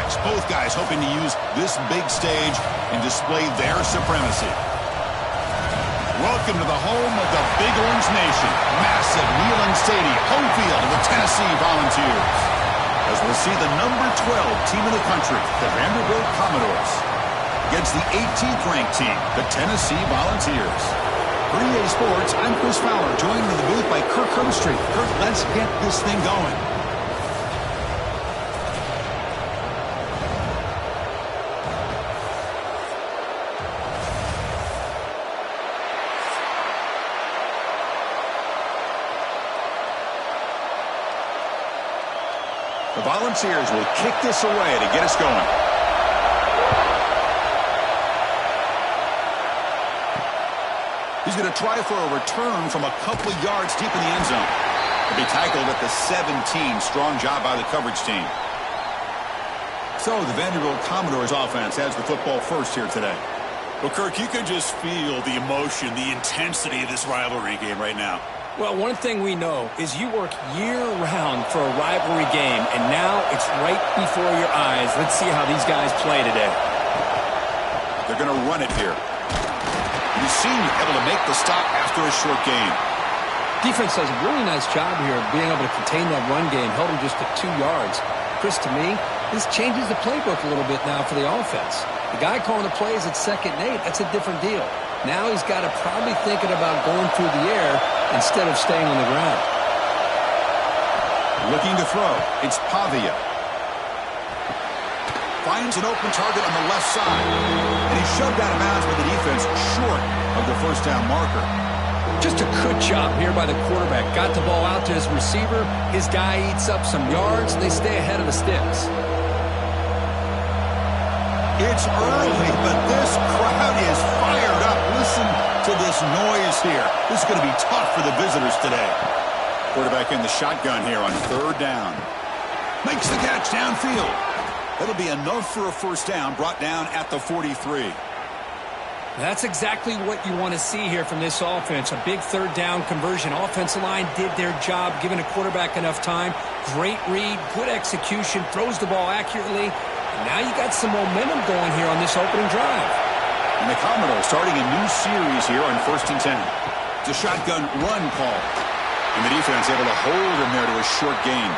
match. Both guys hoping to use this big stage and display their supremacy. Welcome to the home of the Big Orange Nation. Massive Neyland Stadium, home field of the Tennessee Volunteers. As we'll see the number 12 team in the country, the Vanderbilt Commodores, against the 18th ranked team, the Tennessee Volunteers. For EA Sports, I'm Chris Fowler, joined in the booth by Kirk Herbstreit. Kirk, let's get this thing going. The Volunteers will kick this away to get us going. He's going to try for a return from a couple of yards deep in the end zone. He'll be tackled at the 17. Strong job by the coverage team. So the Vanderbilt Commodores offense has the football first here today. Well, Kirk, you can just feel the emotion, the intensity of this rivalry game right now. Well, one thing we know is you work year-round for a rivalry game, and now it's right before your eyes. Let's see how these guys play today. They're going to run it here. You seem able to make the stop after a short gain. Defense does a really nice job here of being able to contain that run game, held him just at 2 yards. Chris, to me, this changes the playbook a little bit now for the offense. The guy calling the plays at 2nd and 8, that's a different deal. Now he's got to probably thinking about going through the air instead of staying on the ground. Looking to throw. It's Pavia. Finds an open target on the left side. And he's shoved out of bounds by the defense short of the first down marker. Just a good job here by the quarterback. Got the ball out to his receiver. His guy eats up some yards, and they stay ahead of the sticks. It's early, but this crowd is fired up. Listen to this noise here. This is going to be tough for the visitors today. Quarterback in the shotgun here on 3rd down. Makes the catch downfield. That'll be enough for a first down, brought down at the 43. That's exactly what you want to see here from this offense. A big 3rd down conversion. Offensive line did their job, giving a quarterback enough time. Great read, good execution, throws the ball accurately. And now you got some momentum going here on this opening drive. And the Commodores starting a new series here on 1st and 10. It's a shotgun run call. And the defense able to hold him there to a short gain.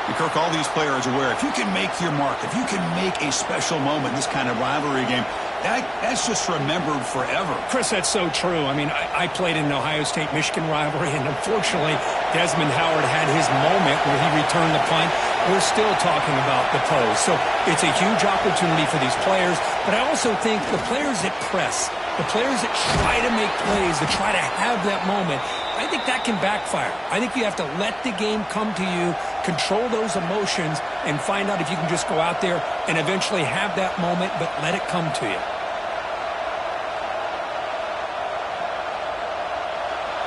And Kirk, all these players are aware, if you can make your mark, if you can make a special moment in this kind of rivalry game, that's just remembered forever. Chris, that's so true. I mean, I played in an Ohio State-Michigan rivalry, and unfortunately, Desmond Howard had his moment where he returned the punt. We're still talking about the pose. So it's a huge opportunity for these players, but I also think the players that press, the players that try to make plays, that try to have that moment, I think that can backfire. I think you have to let the game come to you, control those emotions, and find out if you can just go out there and eventually have that moment, but let it come to you.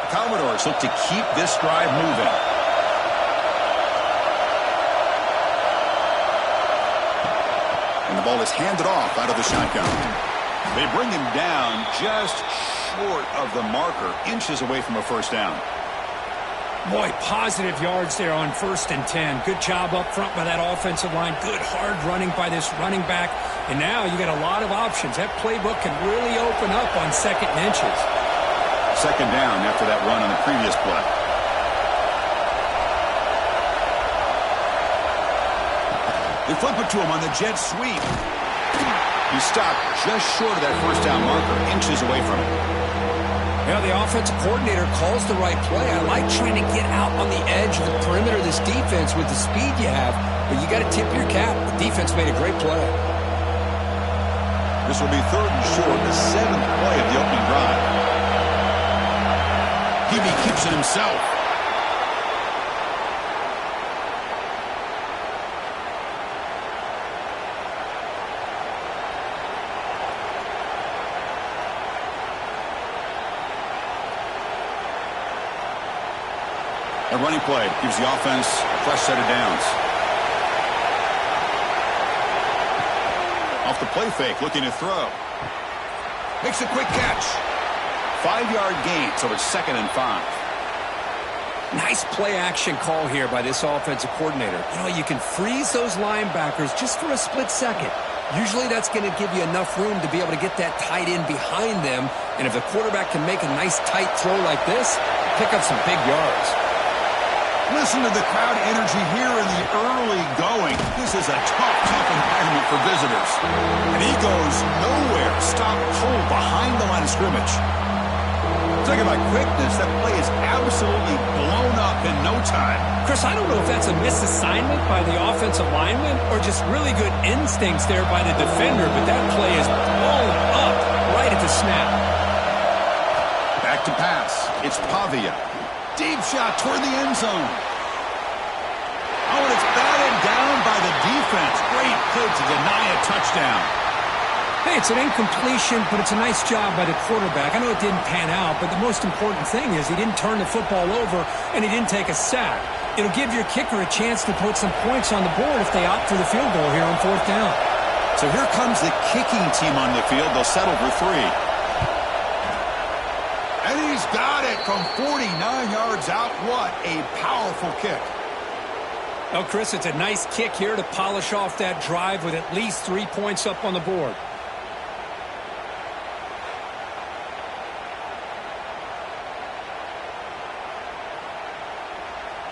The Commodores look to keep this drive moving. And the ball is handed off out of the shotgun. They bring him down just short of the marker, inches away from a first down. Boy, positive yards there on 1st and 10. Good job up front by that offensive line. Good hard running by this running back. And now you got a lot of options. That playbook can really open up on 2nd and inches. 2nd down after that run on the previous play. They flip it to him on the jet sweep. He stopped just short of that first down marker, inches away from it. Yeah, the offensive coordinator calls the right play. I like trying to get out on the edge of the perimeter of this defense with the speed you have, but you got to tip your cap. The defense made a great play. This will be 3rd and short, the 7th play of the opening drive. Hebe keeps it himself. A running play gives the offense a fresh set of downs. Off the play fake, looking to throw. Makes a quick catch. 5-yard gain, so it's 2nd and 5. Nice play-action call here by this offensive coordinator. You know, you can freeze those linebackers just for a split second. Usually that's going to give you enough room to be able to get that tight end behind them. And if the quarterback can make a nice tight throw like this, pick up some big yards. Listen to the crowd energy here in the early going. This is a tough environment for visitors. And he goes nowhere. Stop cold behind the line of scrimmage. Talking about quickness, that play is absolutely blown up in no time. Chris, I don't know if that's a misassignment by the offensive lineman or just really good instincts there by the defender, but that play is blown up right at the snap. Back to pass. It's Pavia. Deep shot toward the end zone. Oh, and it's batted down by the defense. Great play to deny a touchdown. Hey, it's an incompletion, but it's a nice job by the quarterback. I know it didn't pan out, but the most important thing is he didn't turn the football over and he didn't take a sack. It'll give your kicker a chance to put some points on the board if they opt for the field goal here on 4th down. So here comes the kicking team on the field. They'll settle for 3. And he's got it from 49 yards out. What a powerful kick. Well, Chris, it's a nice kick here to polish off that drive with at least 3 points up on the board.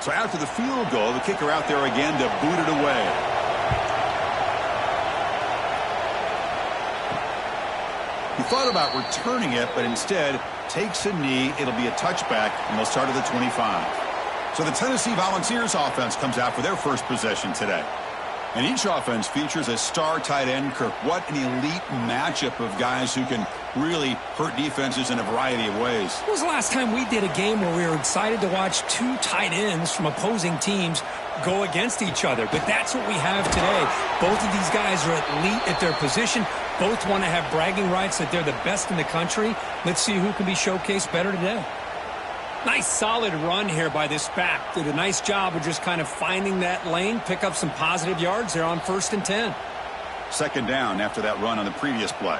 So after the field goal, the kicker out there again to boot it away. He thought about returning it, but instead takes a knee. It'll be a touchback, and they'll start at the 25. So the Tennessee Volunteers offense comes out for their first possession today. And each offense features a star tight end, Kirk. What an elite matchup of guys who can really hurt defenses in a variety of ways. When was the last time we did a game where we were excited to watch 2 tight ends from opposing teams go against each other? But that's what we have today. Both of these guys are elite at their position. Both want to have bragging rights that they're the best in the country. Let's see who can be showcased better today. Nice solid run here by this back. Did a nice job of just kind of finding that lane, pick up some positive yards there on 1st and 10. 2nd down after that run on the previous play.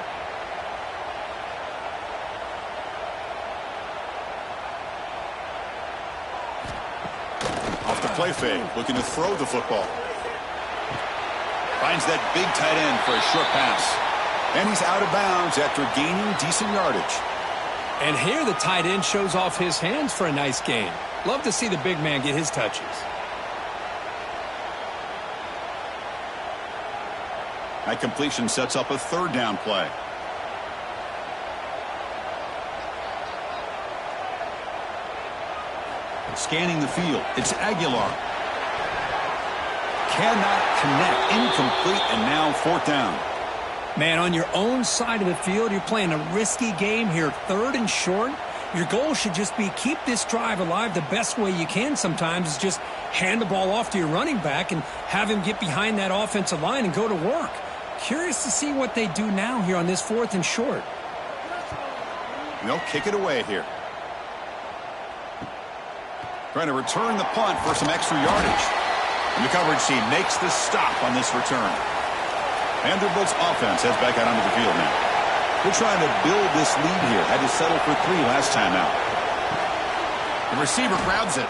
Off the play fake, looking to throw the football. Finds that big tight end for a short pass. And he's out of bounds after gaining decent yardage. And here the tight end shows off his hands for a nice gain. Love to see the big man get his touches. That completion sets up a 3rd down play. Scanning the field, it's Aguilar. Cannot connect, incomplete, and now 4th down. Man, on your own side of the field, you're playing a risky game here, 3rd and short. Your goal should just be keep this drive alive the best way you can sometimes is just hand the ball off to your running back and have him get behind that offensive line and go to work. Curious to see what they do now here on this 4th and short. They'll kick it away here. Trying to return the punt for some extra yardage. And the coverage team makes the stop on this return. Vanderbilt's offense heads back out onto the field now. They're trying to build this lead here. Had to settle for 3 last time out. The receiver grabs it.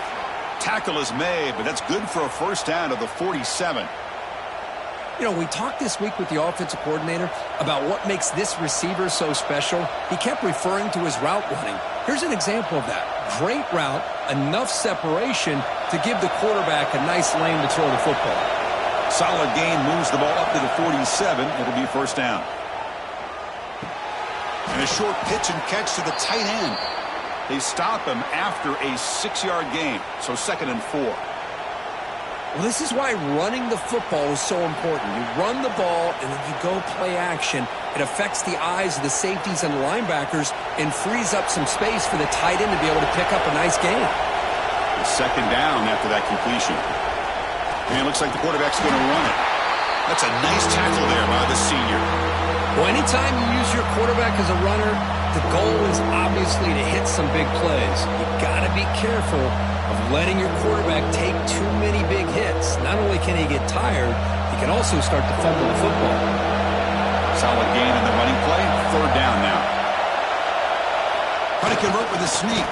Tackle is made, but that's good for a 1st down to the 47. You know, we talked this week with the offensive coordinator about what makes this receiver so special. He kept referring to his route running. Here's an example of that. Great route, enough separation to give the quarterback a nice lane to throw the football. Solid gain, moves the ball up to the 47. It'll be 1st down. And a short pitch and catch to the tight end. They stop him after a 6-yard gain, so 2nd and 4. Well, this is why running the football is so important. You run the ball, and then you go play action. It affects the eyes of the safeties and the linebackers and frees up some space for the tight end to be able to pick up a nice gain. 2nd down after that completion. And it looks like the quarterback's going to run it. That's a nice tackle there by the senior. Well, anytime you use your quarterback as a runner, the goal is obviously to hit some big plays. You got to be careful of letting your quarterback take too many big hits. Not only can he get tired, he can also start to fumble the football. Solid gain in the running play. 3rd down now. Trying to convert with a sneak.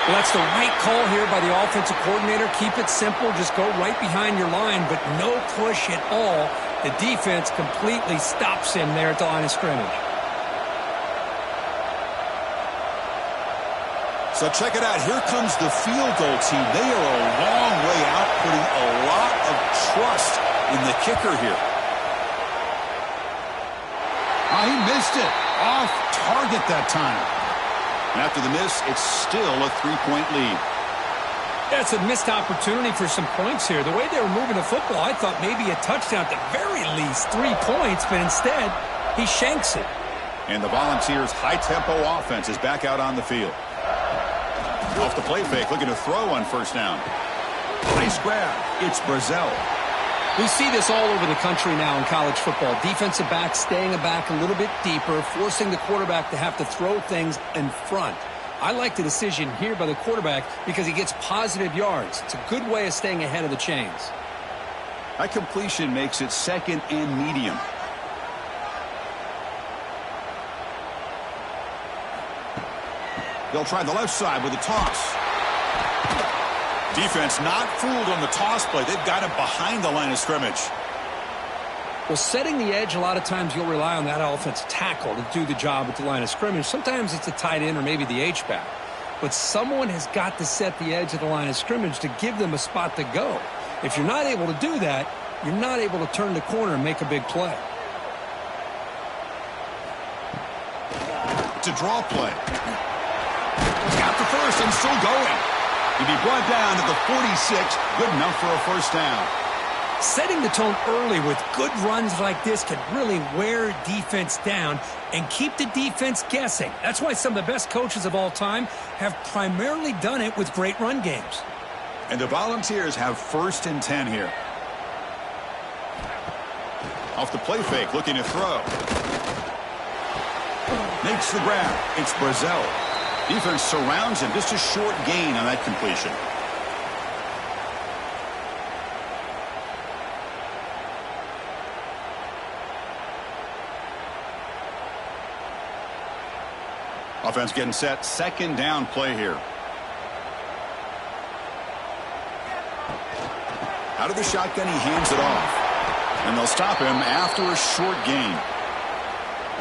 Well, that's the right call here by the offensive coordinator. Keep it simple. Just go right behind your line, but no push at all. The defense completely stops him there at the line of scrimmage. So check it out. Here comes the field goal team. They are a long way out, putting a lot of trust in the kicker here. Oh, he missed it. Off target that time. And after the miss, it's still a 3-point lead. That's a missed opportunity for some points here. The way they were moving the football, I thought maybe a touchdown, at the very least 3 points, but instead, he shanks it. And the Volunteers' high-tempo offense is back out on the field. Off the play fake, looking to throw on first down. Nice grab. It's Brazel. We see this all over the country now in college football. Defensive backs staying back a little bit deeper, forcing the quarterback to have to throw things in front. I like the decision here by the quarterback because he gets positive yards. It's a good way of staying ahead of the chains. That completion makes it second and medium. They'll try the left side with a toss. Defense not fooled on the toss play. They've got him behind the line of scrimmage. Well, setting the edge, a lot of times you'll rely on that offensive tackle to do the job at the line of scrimmage. Sometimes it's a tight end or maybe the H-back. But someone has got to set the edge of the line of scrimmage to give them a spot to go. If you're not able to do that, you're not able to turn the corner and make a big play. It's a draw play. He's got the first and still going. He'll be brought down at the 46. Good enough for a first down. Setting the tone early with good runs like this can really wear defense down and keep the defense guessing. That's why some of the best coaches of all time have primarily done it with great run games. And the Volunteers have 1st and 10 here. Off the play fake, looking to throw. Makes the grab. It's Brazel. Defense surrounds him. Just a short gain on that completion. Offense getting set. 2nd down play here. Out of the shotgun, he hands it off. And they'll stop him after a short gain.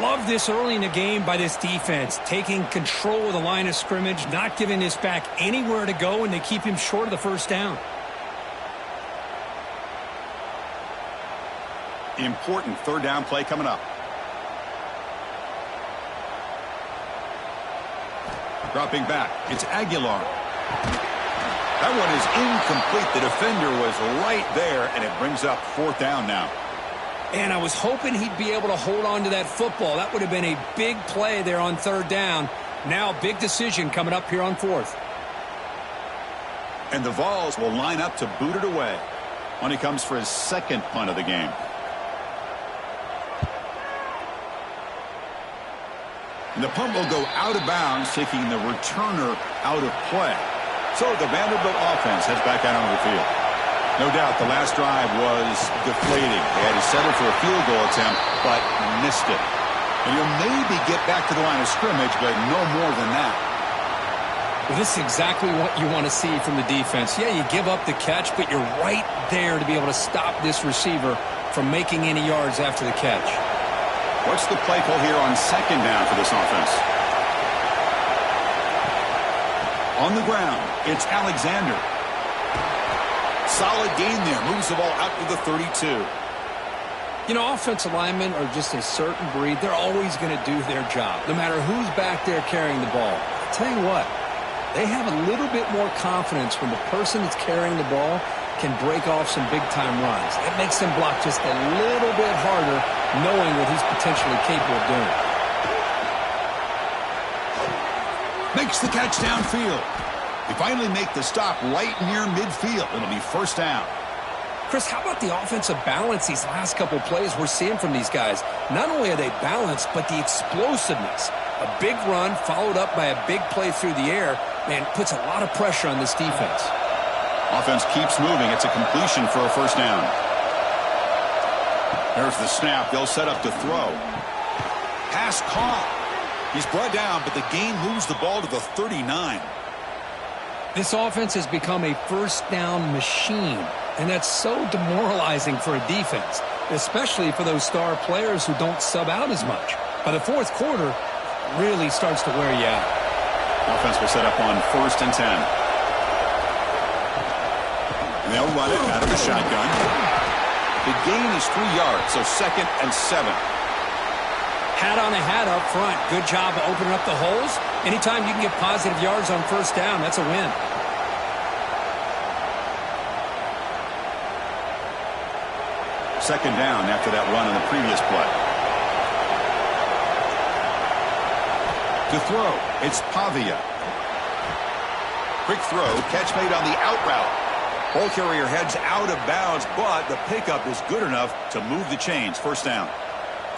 Love this early in the game by this defense, taking control of the line of scrimmage, not giving this back anywhere to go, and they keep him short of the first down. Important 3rd down play coming up. Dropping back, it's Aguilar. That one is incomplete. The defender was right there, and it brings up 4th down now. And I was hoping he'd be able to hold on to that football. That would have been a big play there on 3rd down. Now, big decision coming up here on 4th. And the Vols will line up to boot it away when he comes for his 2nd punt of the game. And the punt will go out of bounds, taking the returner out of play. So the Vanderbilt offense heads back out on the field. No doubt the last drive was deflating. They had to settle for a field goal attempt, but missed it. And you'll maybe get back to the line of scrimmage, but no more than that. Well, this is exactly what you want to see from the defense. Yeah, you give up the catch, but you're right there to be able to stop this receiver from making any yards after the catch. What's the play call here on 2nd down for this offense? On the ground, it's Alexander. Solid gain there. Moves the ball out to the 32. You know, offensive linemen are just a certain breed. They're always going to do their job, no matter who's back there carrying the ball. I'll tell you what, they have a little bit more confidence when the person that's carrying the ball can break off some big-time runs. It makes them block just a little bit harder, knowing what he's potentially capable of doing. Makes the catch downfield. They finally make the stop right near midfield. It'll be 1st down. Chris, how about the offensive balance these last couple plays we're seeing from these guys? Not only are they balanced, but the explosiveness. A big run followed up by a big play through the air, man, puts a lot of pressure on this defense. Offense keeps moving. It's a completion for a 1st down. There's the snap. They'll set up to throw. Pass caught. He's brought down, but the gain moves the ball to the 39. This offense has become a first down machine, and that's so demoralizing for a defense, especially for those star players who don't sub out as much. By the fourth quarter, it really starts to wear you out. Offense will set up on 1st and 10. And they'll run it out of the shotgun. The gain is 3 yards, so 2nd and 7. Hat on a hat up front. Good job of opening up the holes. Anytime you can get positive yards on 1st down, that's a win. Second down after that run on the previous play. To throw, it's Pavia. Quick throw, catch made on the out route. Ball carrier heads out of bounds, but the pickup is good enough to move the chains. 1st down.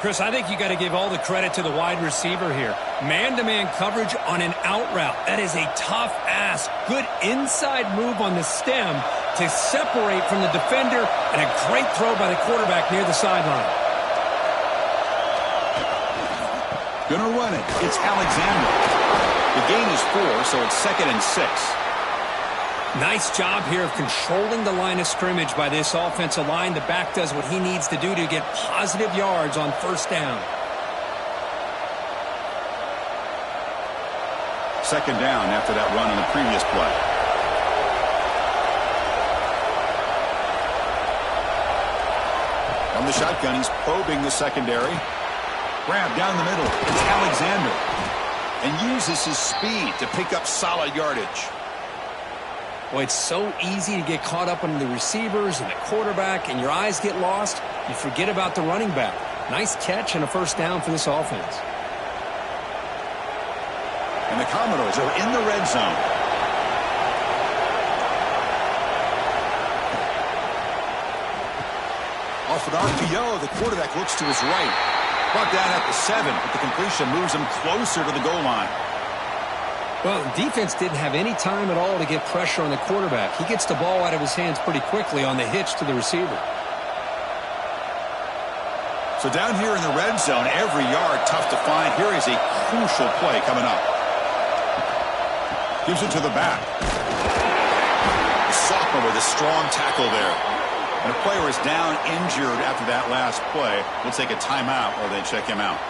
Chris, I think you got to give all the credit to the wide receiver here. Man-to-man coverage on an out route. That is a tough ask. Good inside move on the stem to separate from the defender, and a great throw by the quarterback near the sideline. Gonna run it. It's Alexander. The gain is 4, so it's 2nd and 6. Nice job here of controlling the line of scrimmage by this offensive line. The back does what he needs to do to get positive yards on 1st down. Second down after that run on the previous play. From the shotgun, he's probing the secondary. Grab down the middle. It's Alexander. And uses his speed to pick up solid yardage. Boy, it's so easy to get caught up on the receivers and the quarterback, and your eyes get lost. You forget about the running back. Nice catch and a 1st down for this offense. And the Commodores are in the red zone. Off an RPO, the quarterback looks to his right. Brought down at the 7, but the completion moves him closer to the goal line. Well, the defense didn't have any time at all to get pressure on the quarterback. He gets the ball out of his hands pretty quickly on the hitch to the receiver. So down here in the red zone, every yard tough to find. Here is a crucial play coming up. Gives it to the back. The sophomore with a strong tackle there. And a player is down injured after that last play. We'll take a timeout while they check him out.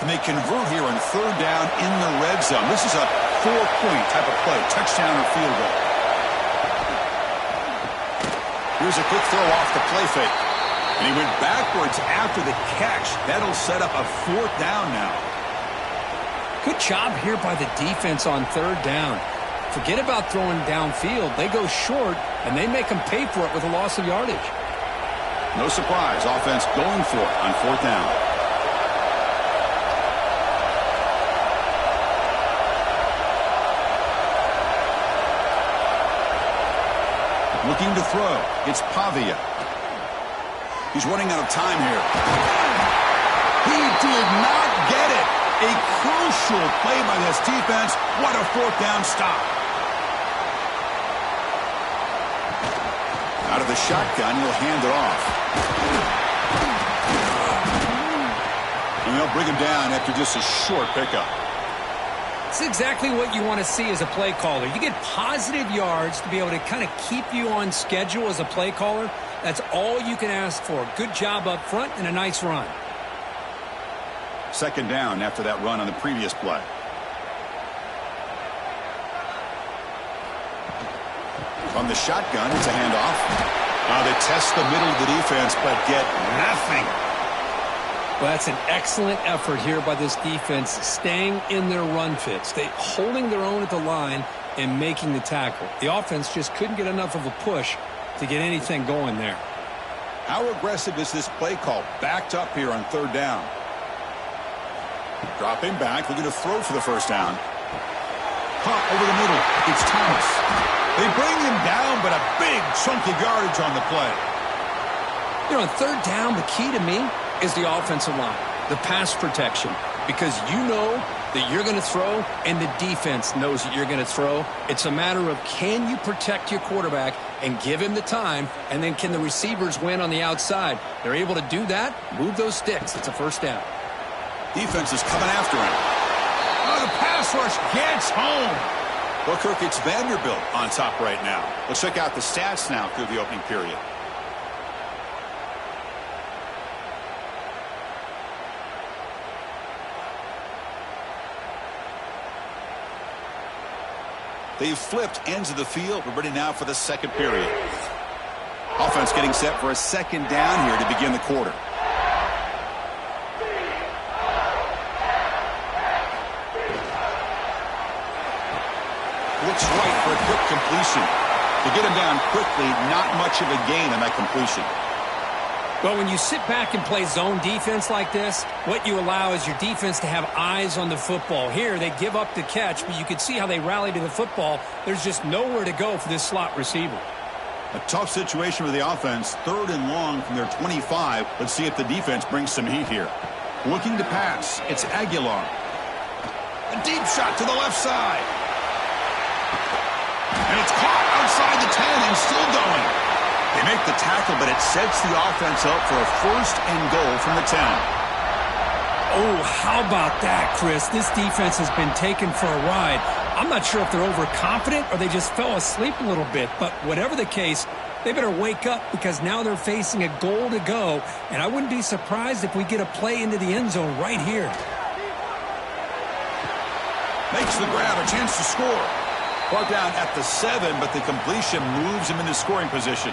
And they convert here on 3rd down in the red zone. This is a 4-point type of play, touchdown or field goal. Here's a quick throw off the play fake. And he went backwards after the catch. That'll set up a 4th down now. Good job here by the defense on 3rd down. Forget about throwing downfield. They go short, and they make them pay for it with a loss of yardage. No surprise, offense going for it on 4th down. Looking to throw. It's Pavia. He's running out of time here. He did not get it. A crucial play by this defense. What a 4th down stop. Out of the shotgun, he'll hand it off. And they'll bring him down after just a short pickup. It's exactly what you want to see as a play caller. You get positive yards to be able to kind of keep you on schedule as a play caller. That's all you can ask for. Good job up front and a nice run. Second down after that run on the previous play. From the shotgun, it's a handoff. They test the middle of the defense, but get nothing. Well, that's an excellent effort here by this defense, staying in their run fits. They holding their own at the line and making the tackle. The offense just couldn't get enough of a push to get anything going there. How aggressive is this play call? Backed up here on 3rd down. Dropping back, looking to throw for the 1st down. Caught over the middle. It's Thomas. They bring him down, but a big chunk of yardage on the play. You know, on 3rd down, the key to me is the offensive line, the pass protection, because you know that you're going to throw and the defense knows that you're going to throw. It's a matter of can you protect your quarterback and give him the time, and then can the receivers win on the outside? They're able to do that, move those sticks. It's a 1st down. Defense is coming after him. Oh, the pass rush gets home. Well, Kirk, it's Vanderbilt on top right now. Let's check out the stats now through the opening period. They've flipped ends of the field. We're ready now for the second period. Offense getting set for a second down here to begin the quarter. Looks right for a quick completion. To get him down quickly, not much of a gain on that completion. Well, when you sit back and play zone defense like this, what you allow is your defense to have eyes on the football. Here, they give up the catch, but you can see how they rally to the football. There's just nowhere to go for this slot receiver. A tough situation with the offense. 3rd and long from their 25. Let's see if the defense brings some heat here. Looking to pass. It's Aguilar. A deep shot to the left side. And it's caught outside the 10 and still going. They make the tackle, but it sets the offense up for a 1st and goal from the 10. Oh, how about that, Chris? This defense has been taken for a ride. I'm not sure if they're overconfident or they just fell asleep a little bit, but whatever the case, they better wake up because now they're facing a goal to go, and I wouldn't be surprised if we get a play into the end zone right here. Makes the grab, a chance to score. Brought down at the 7, but the completion moves him into scoring position.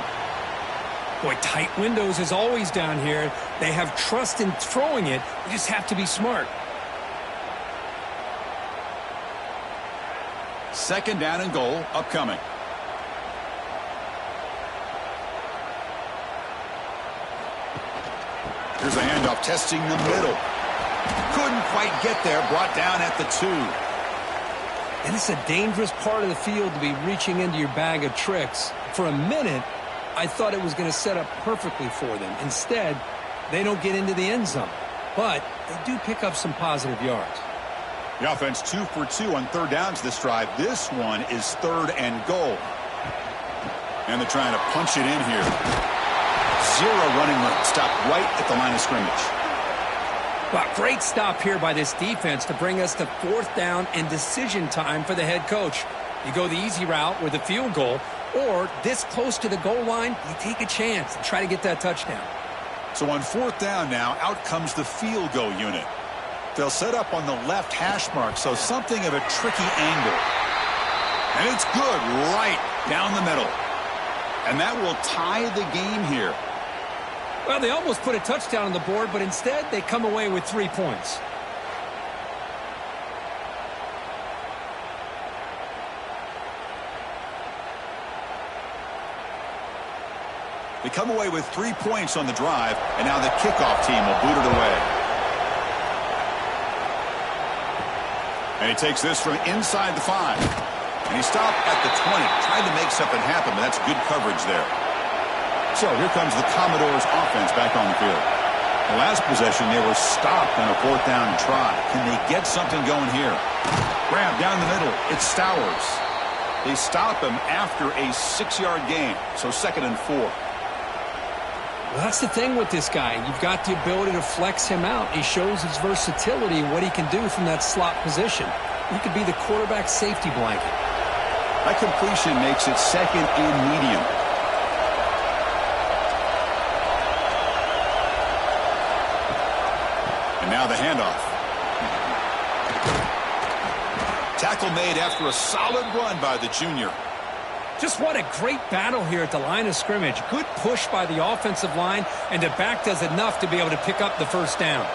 Boy, tight windows is always down here. They have trust in throwing it. You just have to be smart. 2nd down and goal upcoming. Here's a handoff testing the middle. Couldn't quite get there. Brought down at the 2. And it's a dangerous part of the field to be reaching into your bag of tricks. For a minute, I thought it was going to set up perfectly for them. Instead, they don't get into the end zone. But they do pick up some positive yards. The offense 2 for 2 on 3rd downs this drive. This one is 3rd and goal. And they're trying to punch it in here. 0 running room. Stopped right at the line of scrimmage. Well, great stop here by this defense to bring us to 4th down and decision time for the head coach. You go the easy route with a field goal, or this close to the goal line, you take a chance and try to get that touchdown. So on 4th down now, out comes the field goal unit. They'll set up on the left hash mark, so something of a tricky angle. And it's good right down the middle. And that will tie the game here. Well, they almost put a touchdown on the board, but instead they come away with 3 points. They come away with 3 points on the drive, and now the kickoff team will boot it away. And he takes this from inside the 5. And he stopped at the 20, tried to make something happen, but that's good coverage there. So here comes the Commodores offense back on the field. The last possession, they were stopped on a 4th down try. Can they get something going here? Grab down the middle. It's Stowers. They stop him after a 6-yard gain. So 2nd and 4. Well, that's the thing with this guy. You've got the ability to flex him out. He shows his versatility, what he can do from that slot position. He could be the quarterback safety blanket. That completion makes it 2nd and medium. And now the handoff. Tackle made after a solid run by the junior. Just what a great battle here at the line of scrimmage. Good push by the offensive line, and the back does enough to be able to pick up the 1st down.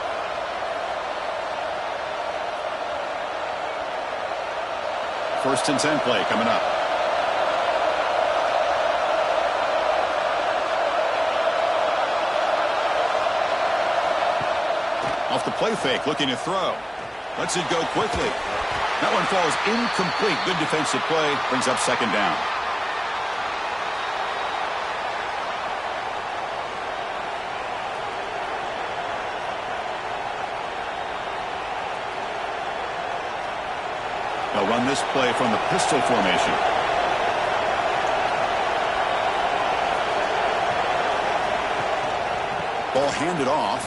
First and 10 play coming up. Off the play fake, looking to throw. Lets it go quickly. That one falls incomplete. Good defensive play. Brings up 2nd down. They'll run this play from the pistol formation. Ball handed off.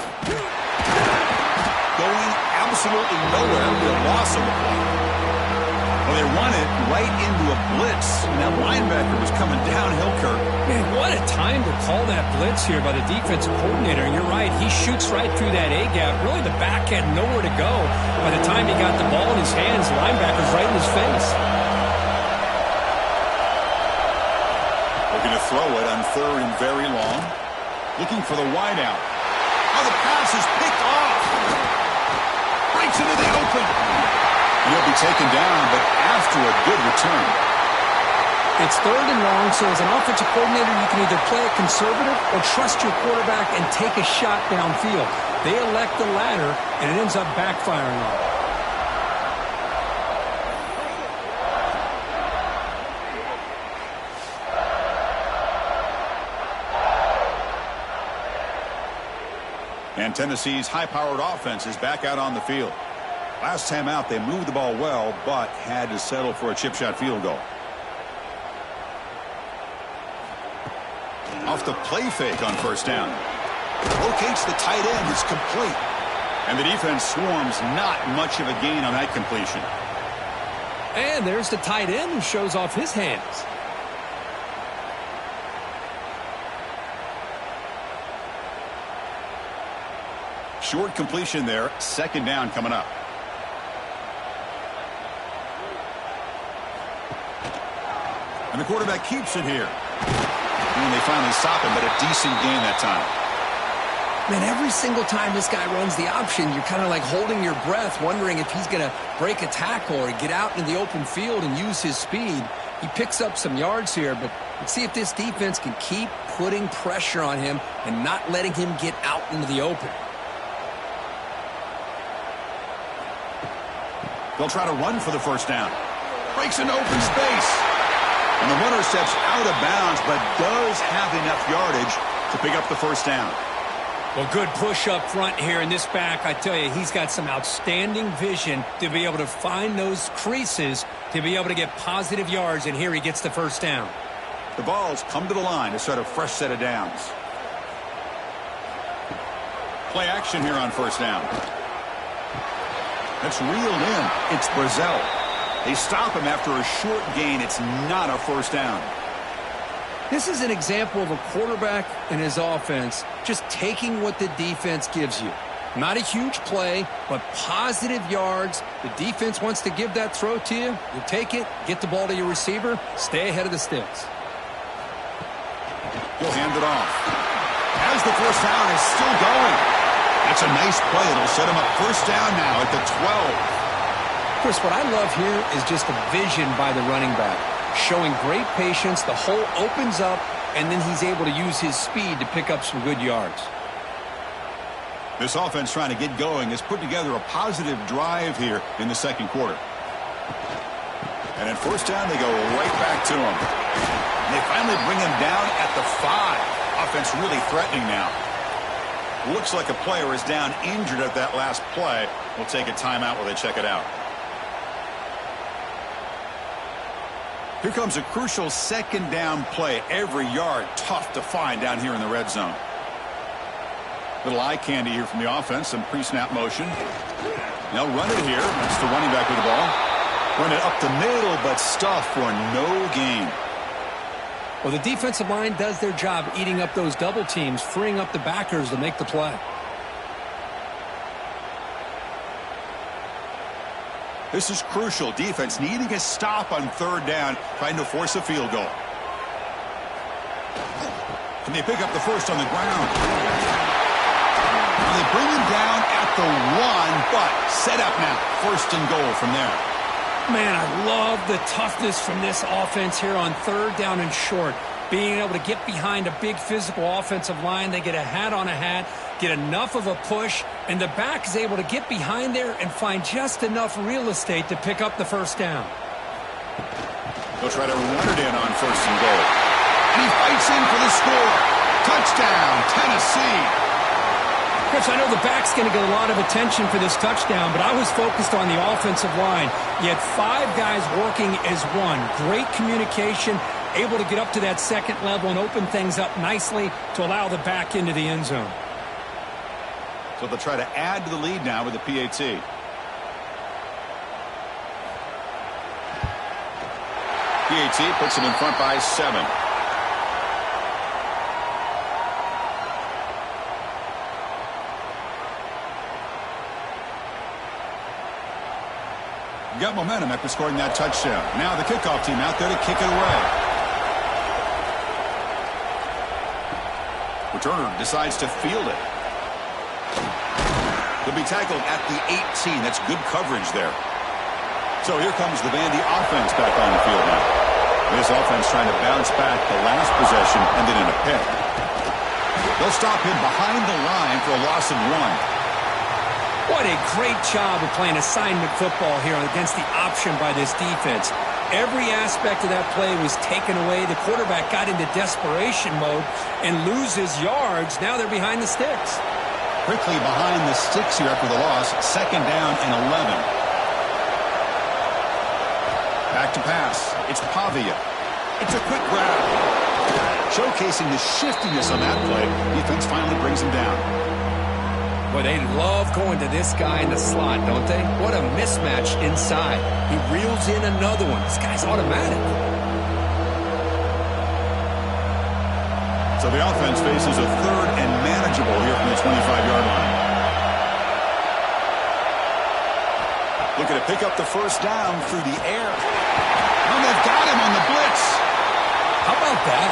Going absolutely nowhere. It'll be a loss on the play. Well, they run it right into a blitz, and that linebacker was coming downhill, Kirk. Man, what a time to call that blitz here by the defensive coordinator. And you're right, he shoots right through that A-gap. Really, the back had nowhere to go. By the time he got the ball in his hands, the linebacker's right in his face. Looking to throw it on 3rd and very long. Looking for the wide out. Oh, the pass is picked off. Breaks into the open. And he'll be taken down, but after a good return. It's 3rd and long, so as an offensive coordinator, you can either play it conservative or trust your quarterback and take a shot downfield. They elect the latter, and it ends up backfiring on them. And Tennessee's high-powered offense is back out on the field. Last time out, they moved the ball well, but had to settle for a chip shot field goal. Off the play fake on 1st down. Locates the tight end. It's complete. And the defense swarms, not much of a gain on that completion. And there's the tight end who shows off his hands. Short completion there. 2nd down coming up. And the quarterback keeps it here. And they finally stop him, but a decent gain that time. Man, every single time this guy runs the option, you're kind of like holding your breath, wondering if he's going to break a tackle or get out into the open field and use his speed. He picks up some yards here, but let's see if this defense can keep putting pressure on him and not letting him get out into the open. They'll try to run for the 1st down. Breaks into open space. And the runner steps out of bounds, but does have enough yardage to pick up the 1st down. Well, good push up front here in this back. I tell you, he's got some outstanding vision to be able to find those creases, to be able to get positive yards, and here he gets the 1st down. The ball's come to the line to start a fresh set of downs. Play action here on 1st down. That's reeled in. It's Brazil. They stop him after a short gain. It's not a 1st down. This is an example of a quarterback and his offense just taking what the defense gives you. Not a huge play, but positive yards. The defense wants to give that throw to you. You take it, get the ball to your receiver, stay ahead of the sticks. He'll hand it off. As the 1st down is still going. That's a nice play. It'll set him up 1st down now at the 12. Chris, what I love here is just the vision by the running back. Showing great patience, the hole opens up, and then he's able to use his speed to pick up some good yards. This offense trying to get going has put together a positive drive here in the 2nd quarter. And at 1st down, they go right back to him. And they finally bring him down at the 5. Offense really threatening now. Looks like a player is down injured at that last play. We'll take a timeout while they check it out. Here comes a crucial 2nd down play. Every yard tough to find down here in the red zone. Little eye candy here from the offense. Some pre-snap motion. They'll run it here. That's the running back with the ball. Run it up the middle, but stuff for no gain. Well, the defensive line does their job eating up those double teams, freeing up the backers to make the play. This is crucial. Defense needing a stop on 3rd down, trying to force a field goal. And they pick up the 1st on the ground. And they bring him down at the 1, but set up now. 1st and goal from there. Man, I love the toughness from this offense here on 3rd down and short. Being able to get behind a big physical offensive line. They get a hat on a hat, get enough of a push, and the back is able to get behind there and find just enough real estate to pick up the 1st down. They'll try to run it in on 1st and goal. And he fights in for the score. Touchdown, Tennessee. Chris, I know the back's going to get a lot of attention for this touchdown, but I was focused on the offensive line. You had 5 guys working as one. Great communication, able to get up to that 2nd level and open things up nicely to allow the back into the end zone. So they'll try to add to the lead now with the PAT. PAT puts them in front by 7. Got momentum after scoring that touchdown. Now the kickoff team out there to kick it away. Returner decides to field it. He'll be tackled at the 18. That's good coverage there. So here comes the Vandy offense back on the field now. This offense trying to bounce back the last possession, ended in a pick. They'll stop him behind the line for a loss of 1. What a great job of playing assignment football here against the option by this defense. Every aspect of that play was taken away. The quarterback got into desperation mode and loses yards. Now they're behind the sticks. Quickly behind the sticks here after the loss. 2nd down and 11. Back to pass. It's Pavia. It's a quick grab. Showcasing the shiftiness on that play. Defense finally brings him down. Boy, they love going to this guy in the slot, don't they? What a mismatch inside. He reels in another one. This guy's automatic. So the offense faces a 3rd and manageable here from the 25-yard line. Looking to pick up the 1st down through the air. Oh, they've got him on the blitz. How about that?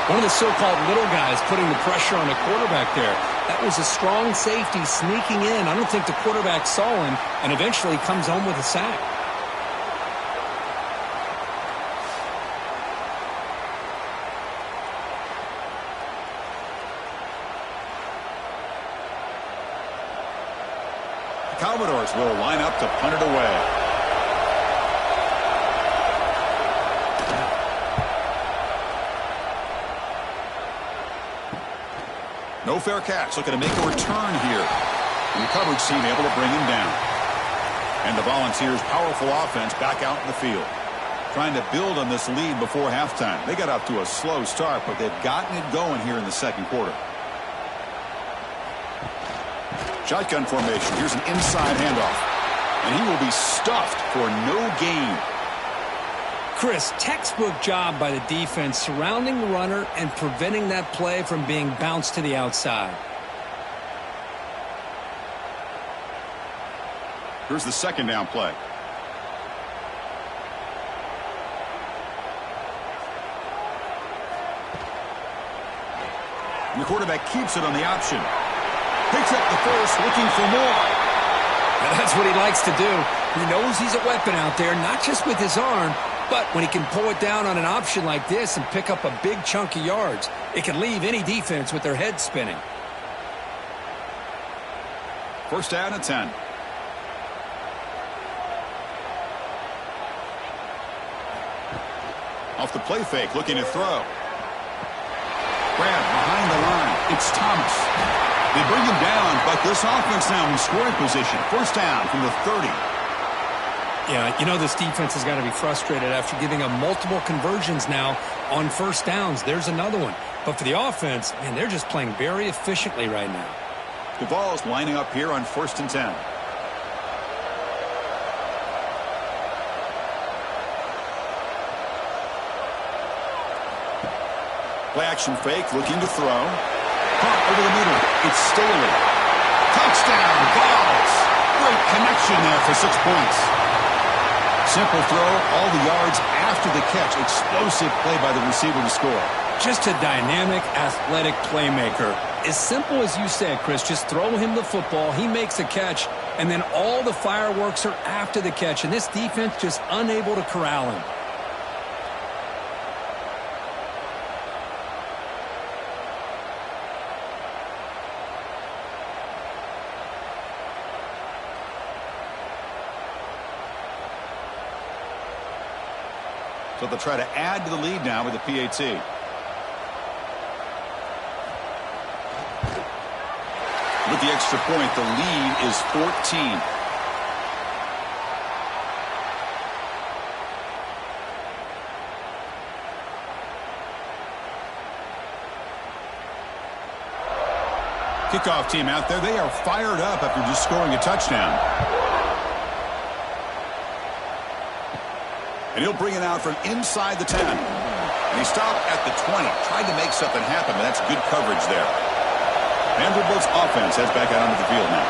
One of the so-called little guys putting the pressure on the quarterback there. That was a strong safety sneaking in. I don't think the quarterback saw him and eventually comes home with a sack. The Commodores will line up to punt it away. No fair catch, looking to make a return here. And the coverage team able to bring him down. And the Volunteers' powerful offense back out in the field. Trying to build on this lead before halftime. They got off to a slow start, but they've gotten it going here in the 2nd quarter. Shotgun formation. Here's an inside handoff. And he will be stuffed for no gain. Chris, textbook job by the defense surrounding the runner and preventing that play from being bounced to the outside. Here's the 2nd down play. And the quarterback keeps it on the option. Picks up the 1st, looking for more. And that's what he likes to do. He knows he's a weapon out there, not just with his arm, but when he can pull it down on an option like this and pick up a big chunk of yards, it can leave any defense with their head spinning. 1st down and 10. Off the play fake, looking to throw. Grab behind the line. It's Thomas. They bring him down, but this offense now in scoring position. 1st down from the 30. Yeah, you know this defense has got to be frustrated after giving up multiple conversions now on 1st downs. There's another one. But for the offense, man, they're just playing very efficiently right now. Duvall's lining up here on 1st and 10. Play action fake, looking to throw. Caught over the middle. It's Staley. Touchdown, Vols. Great connection there for 6 points. Simple throw, all the yards after the catch. Explosive play by the receiver to score. Just a dynamic, athletic playmaker. As simple as you said, Chris, just throw him the football, he makes a catch, and then all the fireworks are after the catch, and this defense just unable to corral him. So they'll try to add to the lead now with the PAT. With the extra point, the lead is 14. Kickoff team out there. They are fired up after just scoring a touchdown. And he'll bring it out from inside the 10. And he stopped at the 20. Tried to make something happen, but that's good coverage there. Vanderbilt's offense heads back out onto the field now.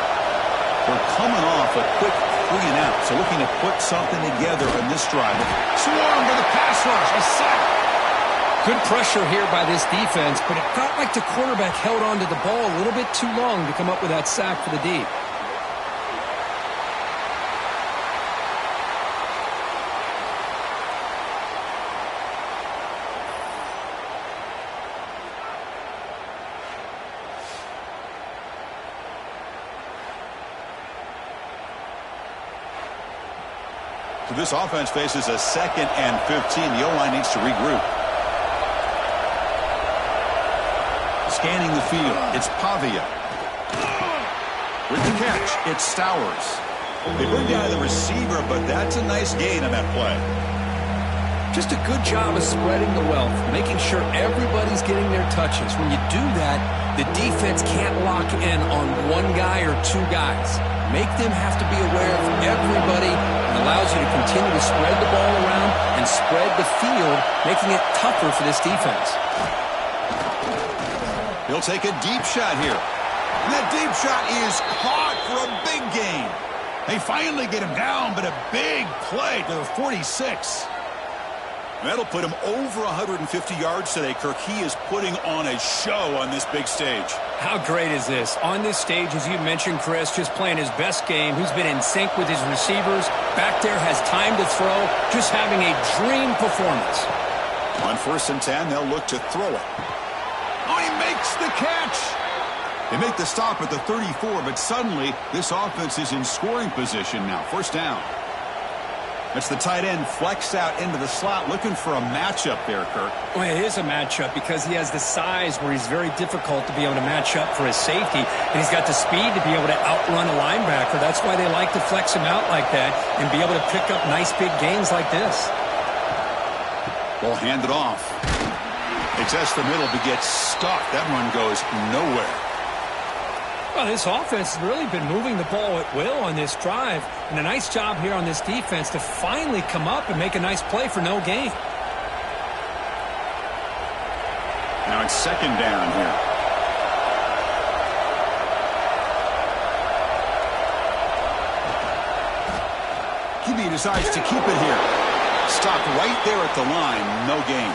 They're coming off a quick 3 and out, so looking to put something together in this drive. Swarm with a pass rush, a sack. Good pressure here by this defense, but it felt like the quarterback held on to the ball a little bit too long to come up with that sack for the D. So this offense faces a 2nd and 15. The O-line needs to regroup. Scanning the field, it's Pavia. With the catch, it's Stowers. They bring down the receiver, but that's a nice gain on that play. Just a good job of spreading the wealth, making sure everybody's getting their touches. When you do that, the defense can't lock in on one guy or 2 guys. Make them have to be aware of everybody. It allows you to continue to spread the ball around and spread the field, making it tougher for this defense. He'll take a deep shot here. And that deep shot is caught for a big gain. They finally get him down, but a big play to the 46. That'll put him over 150 yards today, Kirk. He is putting on a show on this big stage. How great is this? On this stage, as you mentioned, Chris, just playing his best game. He's been in sync with his receivers. Back there, has time to throw. Just having a dream performance. On 1st and 10, they'll look to throw it. Oh, he makes the catch. They make the stop at the 34, but suddenly this offense is in scoring position now. 1st down. That's the tight end flexed out into the slot, looking for a matchup there, Kirk. Well, it is a matchup because he has the size where he's very difficult to be able to match up for his safety, and he's got the speed to be able to outrun a linebacker. That's why they like to flex him out like that and be able to pick up nice big gains like this. Ball handed off. They test the middle, but gets stuck. That run goes nowhere. Well, this offense has really been moving the ball at will on this drive, and a nice job here on this defense to finally come up and make a nice play for no gain. Now it's 2nd down here. QB decides to keep it here. Stopped right there at the line, no gain.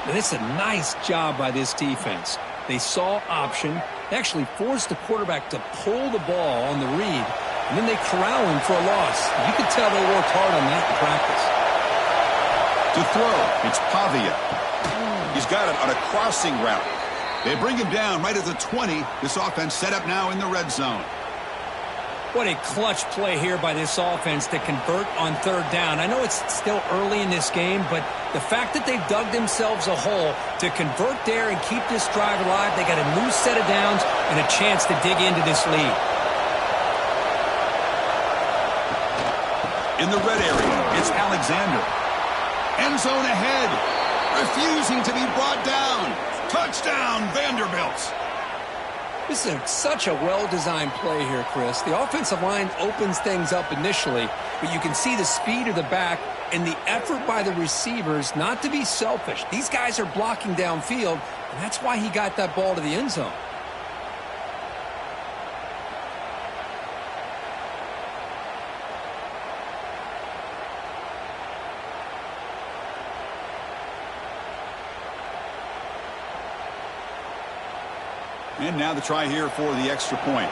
And it's a nice job by this defense. They saw option. They actually forced the quarterback to pull the ball on the read, and then they corral him for a loss. You could tell they worked hard on that in practice. To throw, it's Pavia. He's got it on a crossing route. They bring him down right at the 20. This offense set up now in the red zone. What a clutch play here by this offense to convert on 3rd down. I know it's still early in this game, but the fact that they've dug themselves a hole to convert there and keep this drive alive, they got a new set of downs and a chance to dig into this lead. In the red area, it's Alexander. End zone ahead. Refusing to be brought down. Touchdown, Vanderbilt. This is such a well-designed play here, Chris. The offensive line opens things up initially, but you can see the speed of the back and the effort by the receivers not to be selfish. These guys are blocking downfield, and that's why he got that ball to the end zone. And now the try here for the extra point.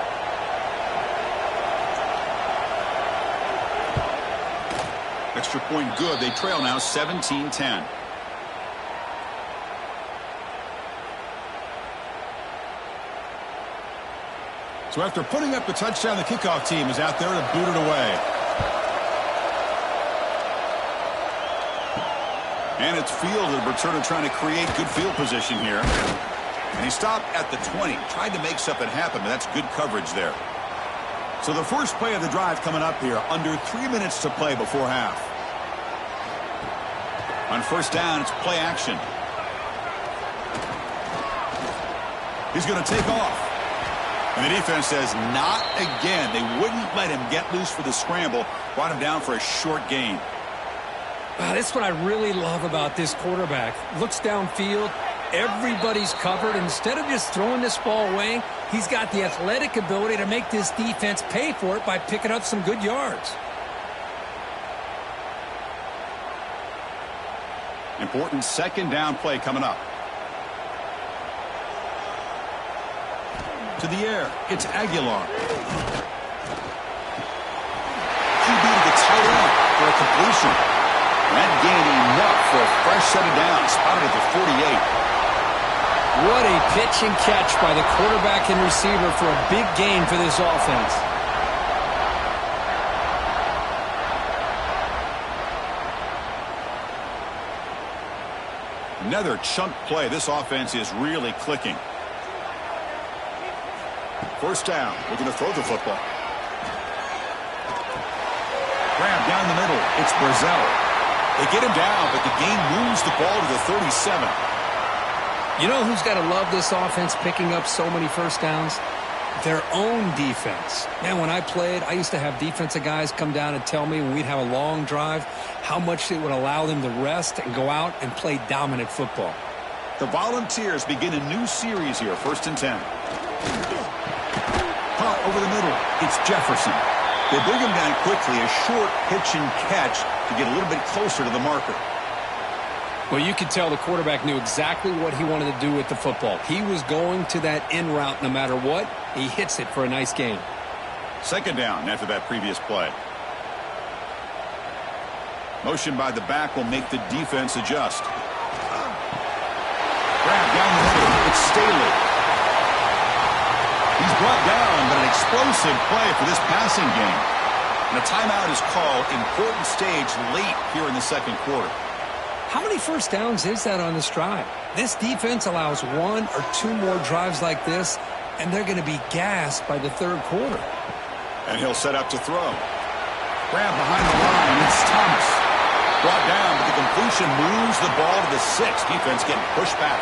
Extra point good. They trail now 17-10. So after putting up the touchdown, the kickoff team is out there to boot it away. And it's fielded. Returner trying to create good field position here. And he stopped at the 20. Tried to make something happen, but that's good coverage there. So the first play of the drive coming up here. Under 3 minutes to play before half. On 1st down, it's play action. He's going to take off. And the defense says, not again. They wouldn't let him get loose for the scramble. Brought him down for a short gain. Wow, that's what I really love about this quarterback. Looks downfield, everybody's covered. Instead of just throwing this ball away, he's got the athletic ability to make this defense pay for it by picking up some good yards. Important second down play coming up. To the air, it's Aguilar. QB to the tight end for a completion. That gained enough for a fresh set of downs, spotted at the 48. What a pitch and catch by the quarterback and receiver for a big gain for this offense. Another chunk play. This offense is really clicking. First down. Looking to throw the football. Grab down the middle. It's Brazel. They get him down, but the game moves the ball to the 37. You know who's got to love this offense picking up so many first downs? Their own defense. Man, when I played, I used to have defensive guys come down and tell me when we'd have a long drive how much it would allow them to rest and go out and play dominant football. The Volunteers begin a new series here, 1st and 10. Caught over the middle. It's Jefferson. They bring him down quickly, a short pitch and catch to get a little bit closer to the marker. Well, you could tell the quarterback knew exactly what he wanted to do with the football. He was going to that in route no matter what. He hits it for a nice gain. Second down after that previous play. Motion by the back will make the defense adjust. Grab down the middle. It's Staley. He's brought down, but an explosive play for this passing game. And a timeout is called. Important stage late here in the second quarter. How many first downs is that on this drive? This defense allows 1 or 2 more drives like this, and they're going to be gassed by the third quarter. And he'll set up to throw. Grab behind the line. It's Thomas. Brought down, but the completion moves the ball to the 6. Defense getting pushed back.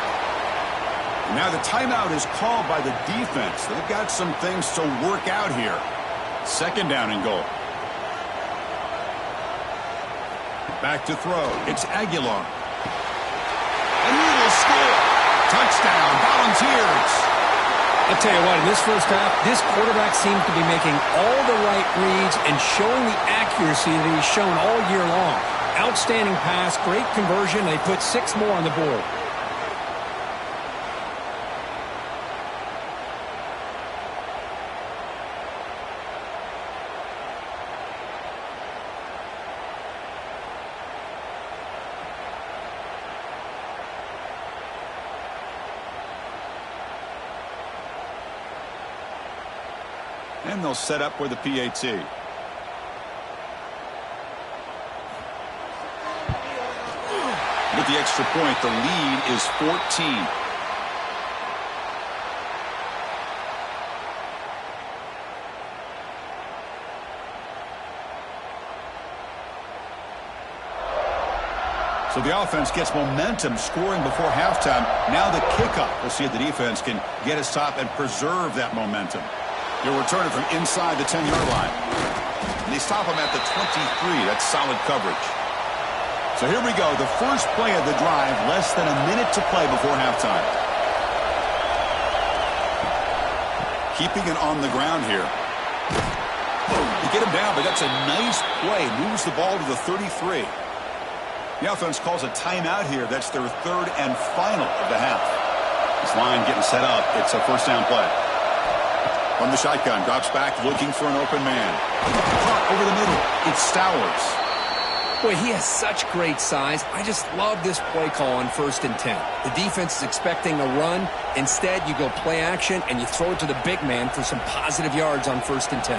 And now the timeout is called by the defense. They've got some things to work out here. Second down and goal. Back to throw. It's Aguilar. And he will score. Touchdown, Volunteers. I'll tell you what, in this first half, this quarterback seems to be making all the right reads and showing the accuracy that he's shown all year long. Outstanding pass, great conversion. They put 6 more on the board. And they'll set up for the PAT. With the extra point, the lead is 14. So the offense gets momentum scoring before halftime. Now the kickoff. We'll see if the defense can get a stop and preserve that momentum. He'll return it from inside the 10-yard line. And they stop him at the 23. That's solid coverage. So here we go. The first play of the drive, less than a minute to play before halftime. Keeping it on the ground here. They get him down, but that's a nice play. Moves the ball to the 33. The offense calls a timeout here. That's their third and final of the half. This line getting set up. It's a first down play. From the shotgun, drops back, looking for an open man. Caught over the middle. It's Stowers. Boy, he has such great size. I just love this play call on 1st and 10. The defense is expecting a run. Instead, you go play action, and you throw it to the big man for some positive yards on 1st and 10.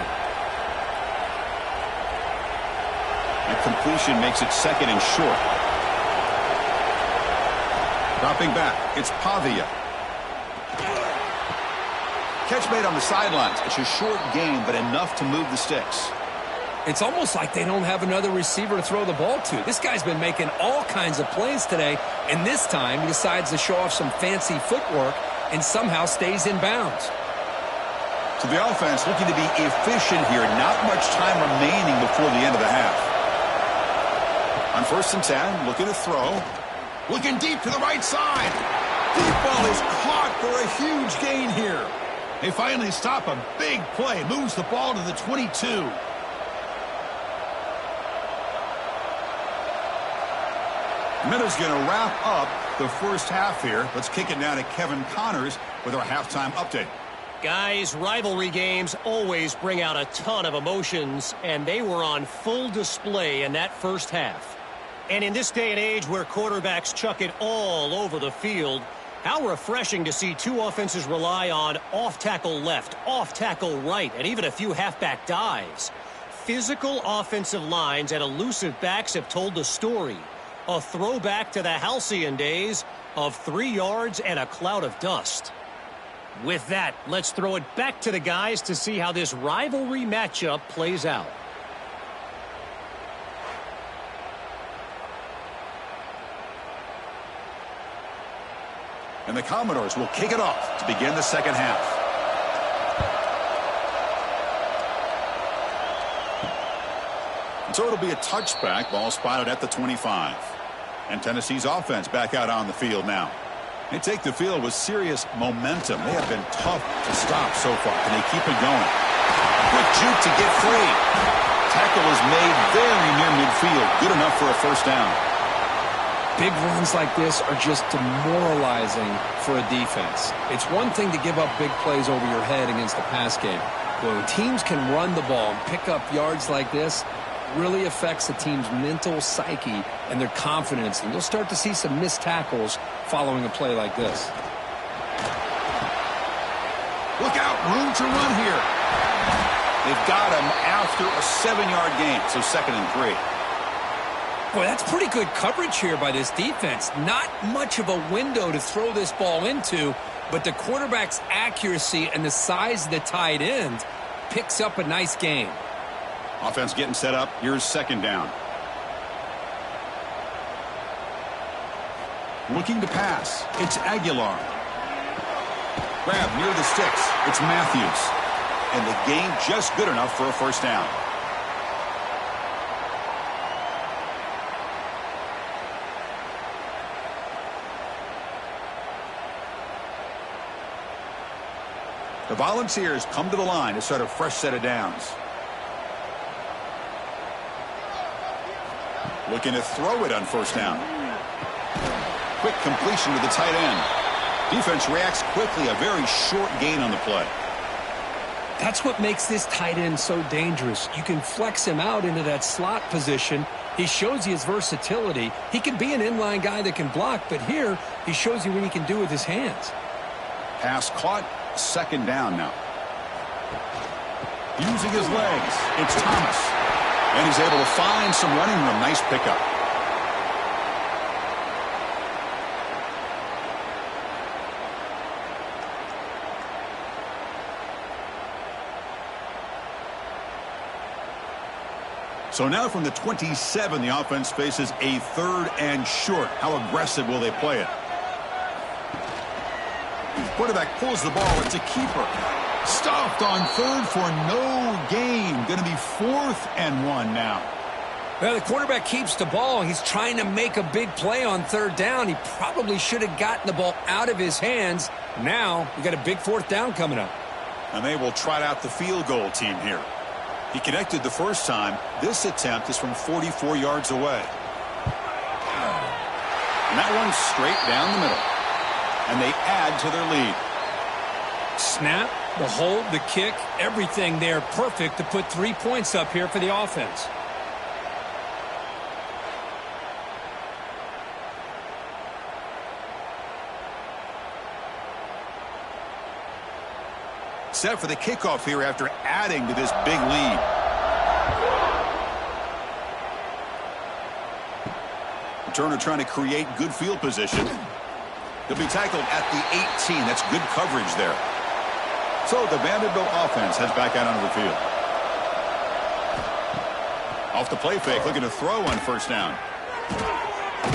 And completion makes it second and short. Dropping back, it's Pavia. Catch made on the sidelines. It's a short game, but enough to move the sticks. It's almost like they don't have another receiver to throw the ball to. This guy's been making all kinds of plays today, and this time he decides to show off some fancy footwork and somehow stays in bounds. So the offense looking to be efficient here. Not much time remaining before the end of the half. On 1st and 10, looking to throw. Looking deep to the right side. Deep ball is caught for a huge gain here. They finally stop a big play. Moves the ball to the 22. Minutes going to wrap up the first half here. Let's kick it now to Kevin Connors with our halftime update. Guys, rivalry games always bring out a ton of emotions, and they were on full display in that first half. And in this day and age where quarterbacks chuck it all over the field, how refreshing to see two offenses rely on off-tackle left, off-tackle right, and even a few halfback dives. Physical offensive lines and elusive backs have told the story. A throwback to the halcyon days of 3 yards and a cloud of dust. With that, let's throw it back to the guys to see how this rivalry matchup plays out. And the Commodores will kick it off to begin the second half. And so it'll be a touchback, ball spotted at the 25. And Tennessee's offense back out on the field now. They take the field with serious momentum. They have been tough to stop so far. Can they keep it going? Quick juke to get free. Tackle is made very near midfield. Good enough for a first down. Big runs like this are just demoralizing for a defense. It's one thing to give up big plays over your head against the pass game. But when teams can run the ball and pick up yards like this, it really affects the team's mental psyche and their confidence. And you'll start to see some missed tackles following a play like this. Look out, room to run here. They've got him after a 7-yard gain, so 2nd and 3. Boy, that's pretty good coverage here by this defense. Not much of a window to throw this ball into, but the quarterback's accuracy and the size of the tight end picks up a nice gain. Offense getting set up. Here's 2nd down. Looking to pass. It's Aguilar. Grab near the sticks. It's Matthews. And the gain just good enough for a first down. The Volunteers come to the line to start a fresh set of downs. Looking to throw it on 1st down. Quick completion to the tight end. Defense reacts quickly. A very short gain on the play. That's what makes this tight end so dangerous. You can flex him out into that slot position. He shows you his versatility. He can be an inline guy that can block, but here he shows you what he can do with his hands. Pass caught. 2nd down now. Using his legs. It's Thomas. And he's able to find some running room. Nice pickup. So now from the 27, the offense faces a 3rd and short. How aggressive will they play it? Quarterback pulls the ball. It's a keeper. Stuffed on 3rd for no gain. Going to be 4th and 1 now. Well, the quarterback keeps the ball. He's trying to make a big play on 3rd down. He probably should have gotten the ball out of his hands. Now, we got a big 4th down coming up. And they will trot out the field goal team here. He connected the first time. This attempt is from 44 yards away. And that one's straight down the middle. And they add to their lead. Snap, the hold, the kick, everything there perfect to put 3 points up here for the offense. Set for the kickoff here after adding to this big lead. Turner trying to create good field position. He'll be tackled at the 18. That's good coverage there. So the Vanderbilt offense heads back out onto the field. Off the play fake, looking to throw on 1st down.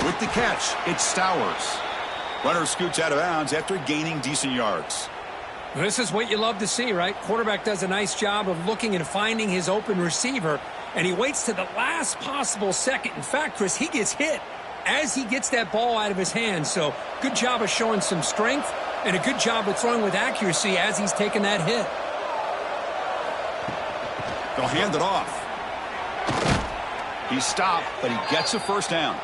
With the catch, it's Stowers. Runner scoots out of bounds after gaining decent yards. This is what you love to see, right? Quarterback does a nice job of looking and finding his open receiver, and he waits to the last possible second. In fact, Chris, he gets hit as he gets that ball out of his hands. So good job of showing some strength and a good job of throwing with accuracy as he's taking that hit. They'll hand it off. He's stopped, but he gets a first down.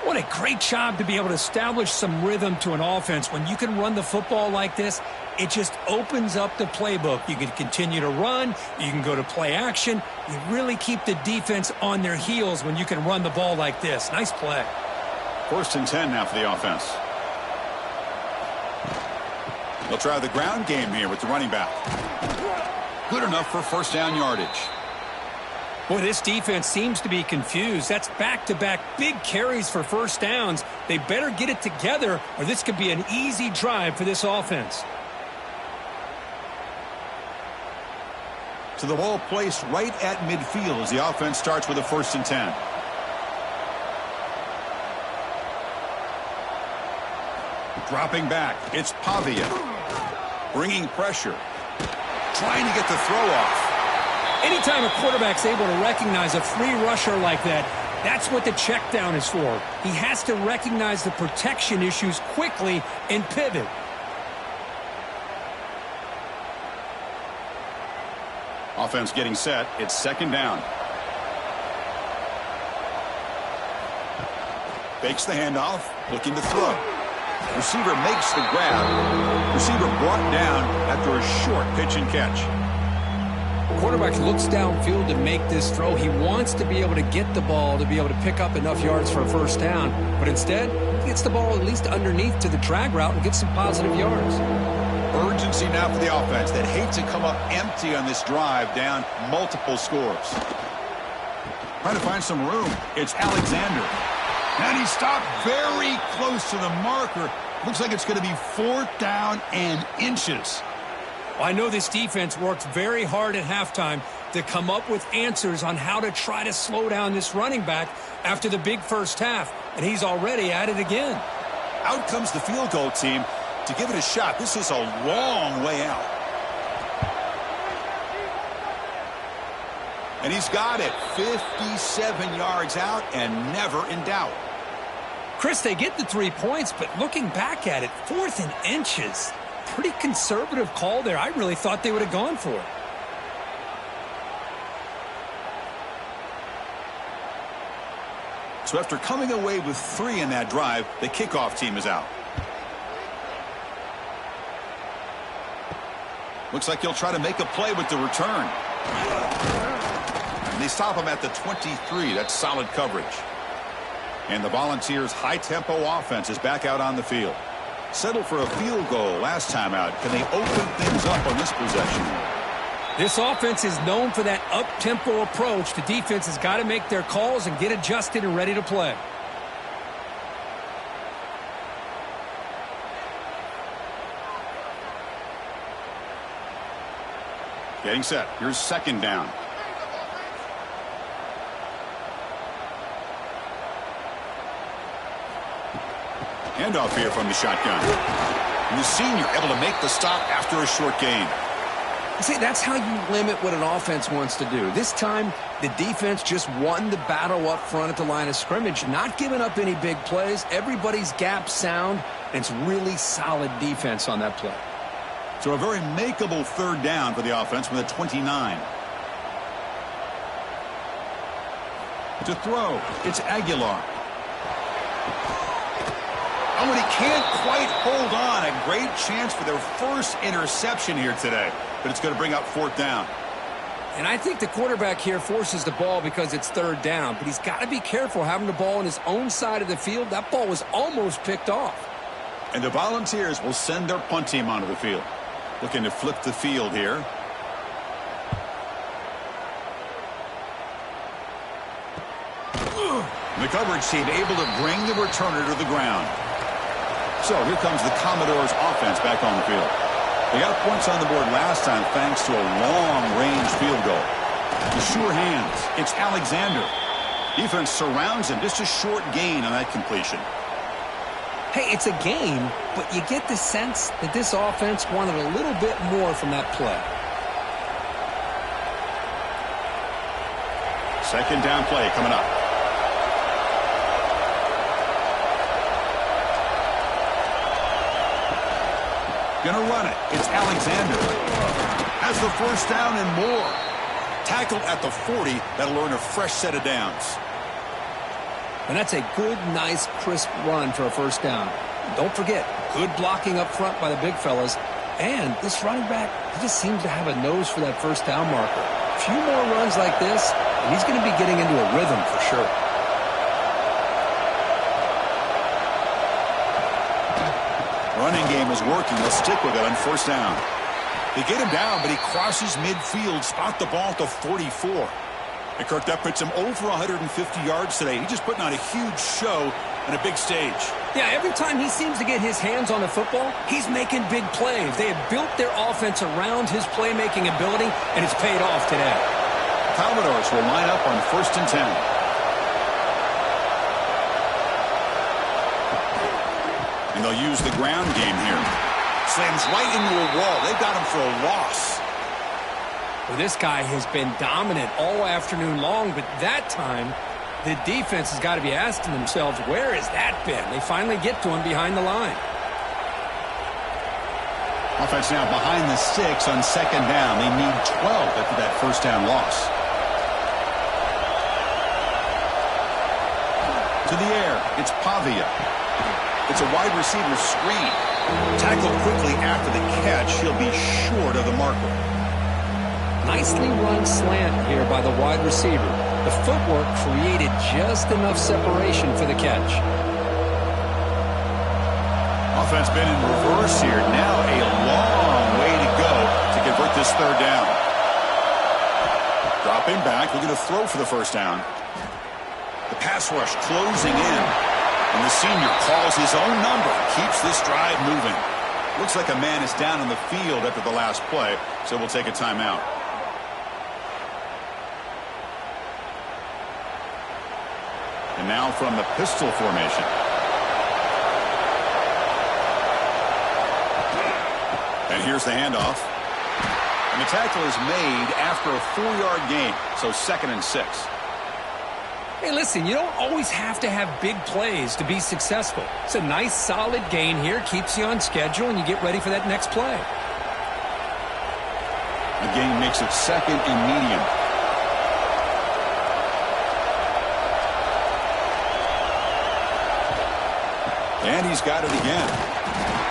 What a great job to be able to establish some rhythm to an offense. When you can run the football like this, it just opens up the playbook. You can continue to run. You can go to play action. You really keep the defense on their heels when you can run the ball like this. Nice play. 1st and 10 now for the offense. They'll try the ground game here with the running back. Good enough for first down yardage. Boy, this defense seems to be confused. That's back-to-back big carries for first downs. They better get it together, or this could be an easy drive for this offense. To the ball placed right at midfield as the offense starts with a 1st and 10. Dropping back, it's Pavia. Bringing pressure. Trying to get the throw off. Anytime a quarterback's able to recognize a free rusher like that, that's what the check down is for. He has to recognize the protection issues quickly and pivot. Offense getting set. It's 2nd down. Fakes the handoff. Looking to throw. Receiver makes the grab. Receiver brought down after a short pitch and catch. Quarterback looks downfield to make this throw. He wants to be able to get the ball to be able to pick up enough yards for a first down. But instead, he gets the ball at least underneath to the drag route and gets some positive yards. Urgency now for the offense that hate to come up empty on this drive, down multiple scores. Trying to find some room. It's Alexander. And he stopped very close to the marker. Looks like it's going to be 4th down and inches. Well, I know this defense worked very hard at halftime to come up with answers on how to try to slow down this running back after the big first half, and he's already at it again. Out comes the field goal team to give it a shot. This is a long way out. And he's got it 57 yards out and never in doubt. Chris, they get the 3 points, but looking back at it, 4th and inches. Pretty conservative call there. I really thought they would have gone for it. So after coming away with 3 in that drive, the kickoff team is out. Looks like he'll try to make a play with the return. And they stop him at the 23. That's solid coverage. And the Volunteers' high-tempo offense is back out on the field. Settled for a field goal last time out. Can they open things up on this possession? This offense is known for that up-tempo approach. The defense has got to make their calls and get adjusted and ready to play. Getting set. Here's 2nd down. Handoff here from the shotgun. And the senior able to make the stop after a short gain. See, that's how you limit what an offense wants to do. This time, the defense just won the battle up front at the line of scrimmage, not giving up any big plays. Everybody's gap sound, and it's really solid defense on that play. So a very makeable 3rd down for the offense with a 29. To throw, it's Aguilar. Oh, and he can't quite hold on. A great chance for their first interception here today. But it's going to bring up 4th down. And I think the quarterback here forces the ball because it's 3rd down. But he's got to be careful having the ball on his own side of the field. That ball was almost picked off. And the Volunteers will send their punt team onto the field. Looking to flip the field here. The coverage team able to bring the returner to the ground. So here comes the Commodores offense back on the field. They got points on the board last time thanks to a long-range field goal. The sure hands. It's Alexander. Defense surrounds him. Just a short gain on that completion. Hey, it's a game, but you get the sense that this offense wanted a little bit more from that play. Second down play coming up. Gonna run it. It's Alexander. Has the first down and more. Tackled at the 40. That'll earn a fresh set of downs. And that's a good, nice, crisp run for a first down. Don't forget, good blocking up front by the big fellas. And this running back, he just seems to have a nose for that first down marker. A few more runs like this, and he's going to be getting into a rhythm for sure. Running game is working. They'll stick with it on first down. They get him down, but he crosses midfield, spot the ball at the 44. And Kirk, that puts him over 150 yards today. He's just putting on a huge show on a big stage. Yeah, every time he seems to get his hands on the football, he's making big plays. They have built their offense around his playmaking ability, and it's paid off today. Commodores will line up on first and 10. And they'll use the ground game here. Slams right into a wall. They've got him for a loss. Well, this guy has been dominant all afternoon long, but that time, the defense has got to be asking themselves, where has that been? They finally get to him behind the line. Offense now behind the 6 on second down. They need 12 after that first down loss. To the air, it's Pavia. It's a wide receiver screen. Tackled quickly after the catch. He'll be short of the marker. Nicely run slant here by the wide receiver. The footwork created just enough separation for the catch. Offense been in reverse here. Now a long way to go to convert this third down. Dropping back, looking to throw for the first down. The pass rush closing in. And the senior calls his own number, keeps this drive moving. Looks like a man is down on the field after the last play, so we'll take a timeout. And now from the pistol formation. And here's the handoff. And the tackle is made after a 4-yard gain, so 2nd and 6. Hey, listen, you don't always have to have big plays to be successful. It's a nice, solid gain here, keeps you on schedule, and you get ready for that next play. The gain makes it 2nd and medium. And he's got it again.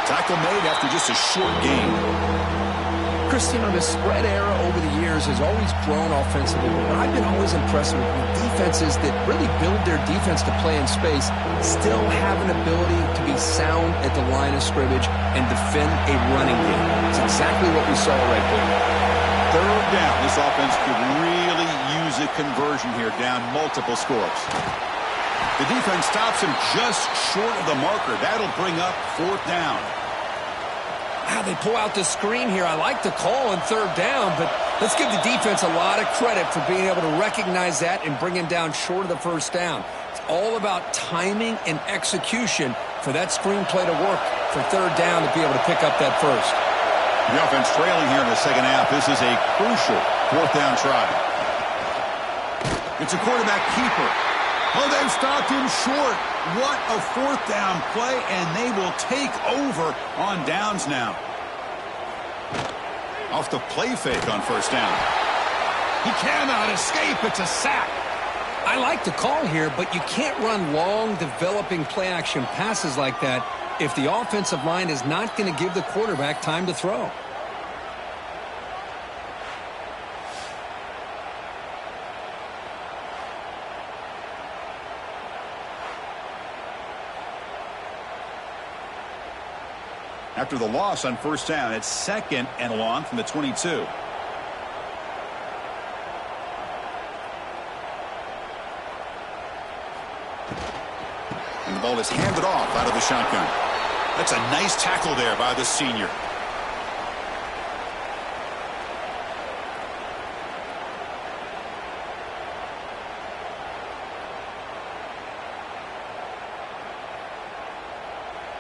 Tackle made after just a short gain. Christian, the spread era over the years has always grown offensively, but I've been always impressed with defenses that really build their defense to play in space, still have an ability to be sound at the line of scrimmage and defend a running game. It's exactly what we saw right there. Third down. This offense could really use a conversion here, down multiple scores. The defense stops him just short of the marker. That'll bring up 4th down. Wow, they pull out the screen here. I like the call on 3rd down, but let's give the defense a lot of credit for being able to recognize that and bring him down short of the first down. It's all about timing and execution for that screenplay to work for 3rd down to be able to pick up that first. The offense trailing here in the second half. This is a crucial 4th down try. It's a quarterback keeper. Oh, they've stopped him short. What a 4th down play, and they will take over on downs now. Off the play fake on first down. He cannot escape. It's a sack. I like the call here, but you can't run long, developing play-action passes like that if the offensive line is not going to give the quarterback time to throw. After the loss on first down, it's 2nd and long from the 22. And the ball is handed off out of the shotgun. That's a nice tackle there by the senior.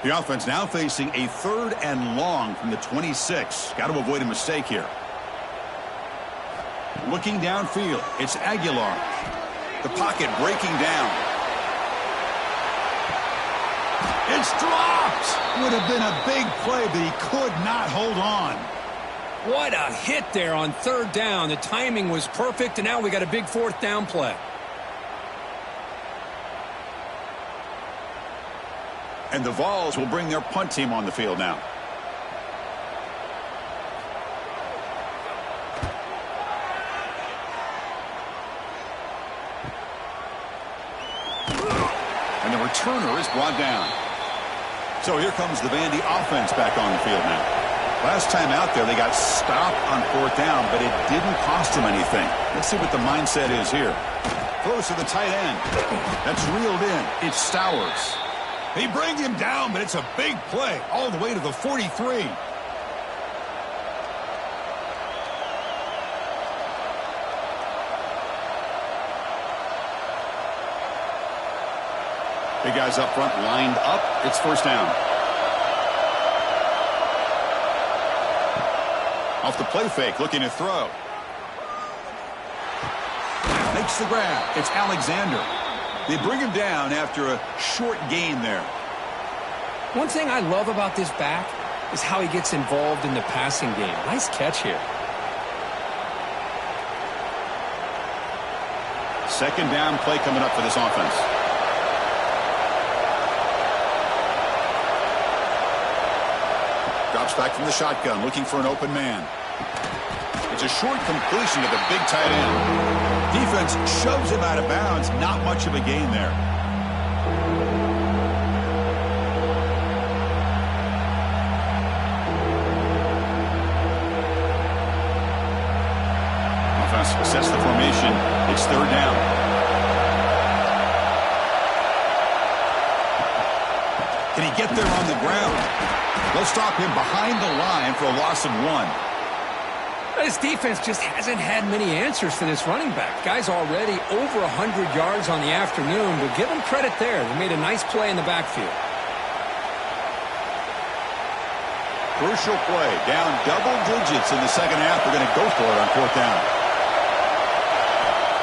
The offense now facing a 3rd and long from the 26. Got to avoid a mistake here. Looking downfield, it's Aguilar. The pocket breaking down. It's dropped. Would have been a big play, but he could not hold on. What a hit there on third down. The timing was perfect, and now we got a big fourth down play. And the Vols will bring their punt team on the field now. And the returner is brought down. So here comes the Vandy offense back on the field now. Last time out there, they got stopped on fourth down, but it didn't cost them anything. Let's see what the mindset is here. Throws to the tight end. That's reeled in. It's Stowers. They bring him down, but it's a big play all the way to the 43. Big guys up front lined up. It's first down. Off the play fake, looking to throw. Makes the grab. It's Alexander. They bring him down after a short gain there. One thing I love about this back is how he gets involved in the passing game. Nice catch here. Second down play coming up for this offense. Drops back from the shotgun, looking for an open man. It's a short completion to the big tight end. Defense shoves him out of bounds. Not much of a gain there. Offense sets the formation. It's third down. Can he get there on the ground? They'll stop him behind the line for a loss of 1. This defense just hasn't had many answers for this running back. Guy's already over 100 yards on the afternoon, but give him credit there. They made a nice play in the backfield. Crucial play. Down double digits in the second half. They're going to go for it on fourth down.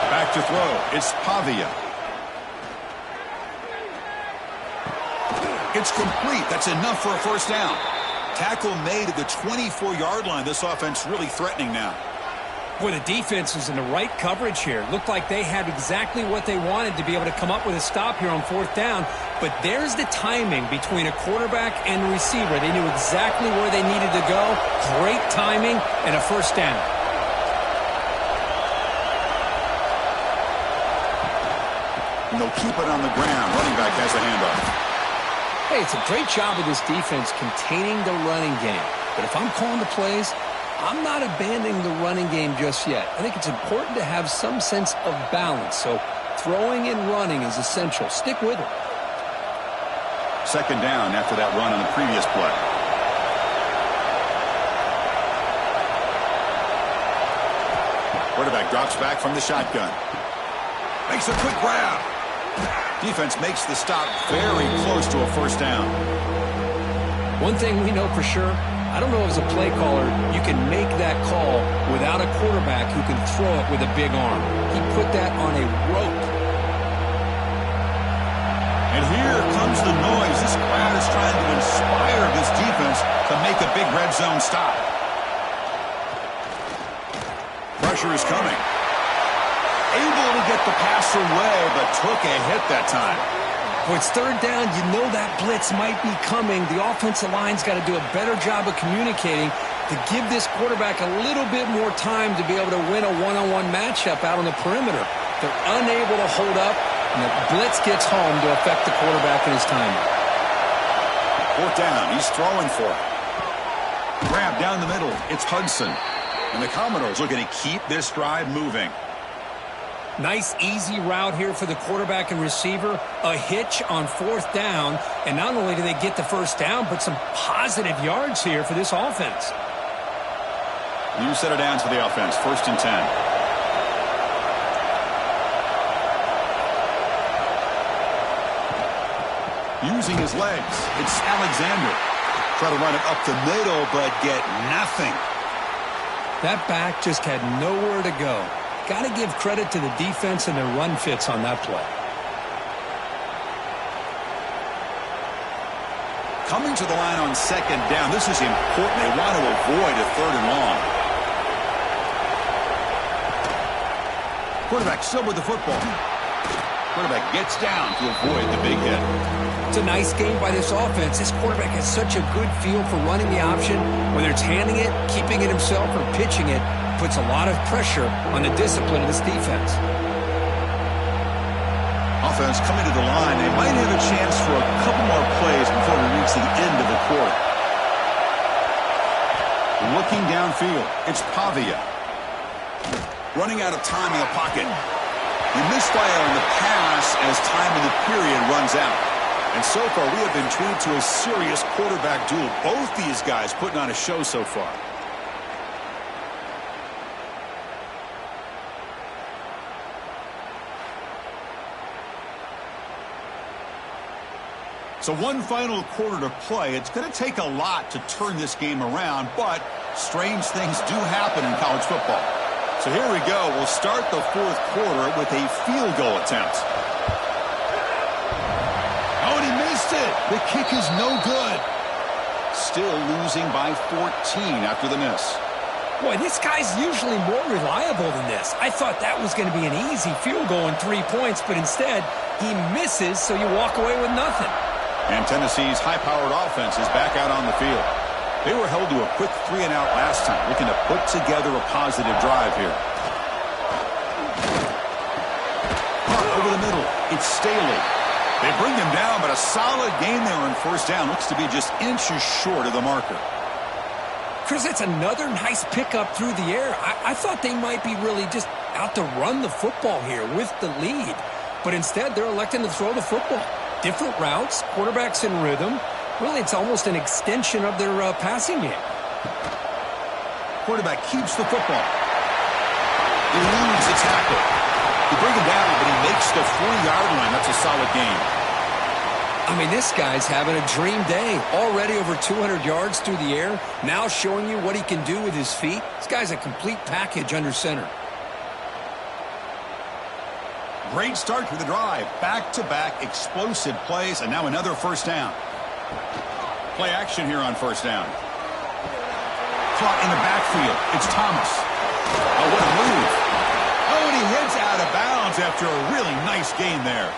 Back to throw. It's Pavia. It's complete. That's enough for a first down. Tackle made at the 24-yard line. This offense really threatening now. Boy, the defense was in the right coverage here. Looked like they had exactly what they wanted to be able to come up with a stop here on fourth down. But there's the timing between a quarterback and a receiver. They knew exactly where they needed to go. Great timing and a first down. And they'll keep it on the ground. Running back has a handoff. Hey, it's a great job of this defense containing the running game. But if I'm calling the plays, I'm not abandoning the running game just yet. I think it's important to have some sense of balance. So throwing and running is essential. Stick with it. Second down after that run on the previous play. Quarterback drops back from the shotgun. Makes a quick grab. Defense makes the stop very close to a first down. One thing we know for sure, I don't know as a play caller, you can make that call without a quarterback who can throw it with a big arm. He put that on a rope. And here comes the noise. This crowd is trying to inspire this defense to make a big red zone stop. Pressure is coming. Able to get the pass away, but took a hit that time. When it's third down, you know that blitz might be coming. The offensive line's got to do a better job of communicating to give this quarterback a little bit more time to be able to win a one-on-one matchup out on the perimeter. They're unable to hold up, and the blitz gets home to affect the quarterback in his timing. Fourth down, he's throwing for it. Grab down the middle, it's Hudson. And the Commodores looking to keep this drive moving. Nice, easy route here for the quarterback and receiver. A hitch on fourth down. And not only do they get the first down, but some positive yards here for this offense. You set it down to the offense. First and 10. Using his legs, it's Alexander. Try to run it up the middle, but get nothing. That back just had nowhere to go. got to give credit to the defense and their run fits on that play. Coming to the line on second down. This is important. They want to avoid a third and long. Quarterback still with the football. Quarterback gets down to avoid the big hit. It's a nice game by this offense. This quarterback has such a good feel for running the option. Whether it's handing it, keeping it himself, or pitching it, puts a lot of pressure on the discipline of this defense. Offense coming to the line. They might have a chance for a couple more plays before we reach the end of the quarter. Looking downfield, it's Pavia. Running out of time in the pocket. You misfire on the pass as time in the period runs out. And so far, we have been treated to a serious quarterback duel. Both these guys putting on a show so far. So one final quarter to play. It's going to take a lot to turn this game around, but strange things do happen in college football. So here we go. We'll start the fourth quarter with a field goal attempt. Oh, and he missed it. The kick is no good. Still losing by 14 after the miss. Boy, this guy's usually more reliable than this. I thought that was going to be an easy field goal and 3 points, but instead he misses, so you walk away with nothing. And Tennessee's high-powered offense is back out on the field. They were held to a quick 3-and-out last time, looking to put together a positive drive here. Over the middle, it's Staley. They bring him down, but a solid gain there on first down. Looks to be just inches short of the marker. Chris, that's another nice pickup through the air. I thought they might be really just out to run the football here with the lead. But instead, they're electing to throw the football. Different routes, quarterbacks in rhythm. Really, it's almost an extension of their passing game. Quarterback keeps the football. Eludes the tackle. You bring him down, but he makes the 40-yard line. That's a solid gain. I mean, this guy's having a dream day. Already over 200 yards through the air. Now showing you what he can do with his feet. This guy's a complete package under center. Great start to the drive. Back-to-back explosive plays, and now another first down. Play action here on first down. Caught in the backfield. It's Thomas. Oh, what a move. Oh, and he heads out of bounds after a really nice gain there.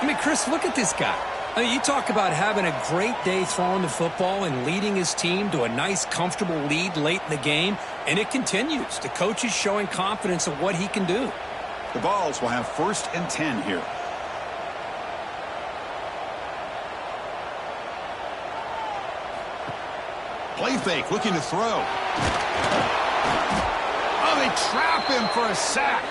I mean, Chris, look at this guy. I mean, you talk about having a great day throwing the football and leading his team to a nice, comfortable lead late in the game, and it continues. The coach is showing confidence of what he can do. The Vols will have 1st and 10 here. Play fake, looking to throw. Oh, they trap him for a sack.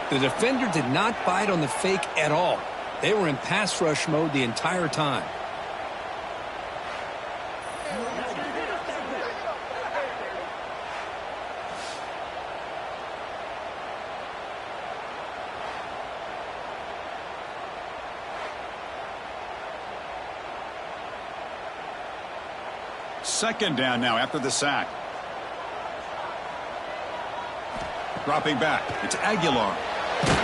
The defender did not bite on the fake at all. They were in pass rush mode the entire time. Second down now after the sack. Dropping back. It's Aguilar.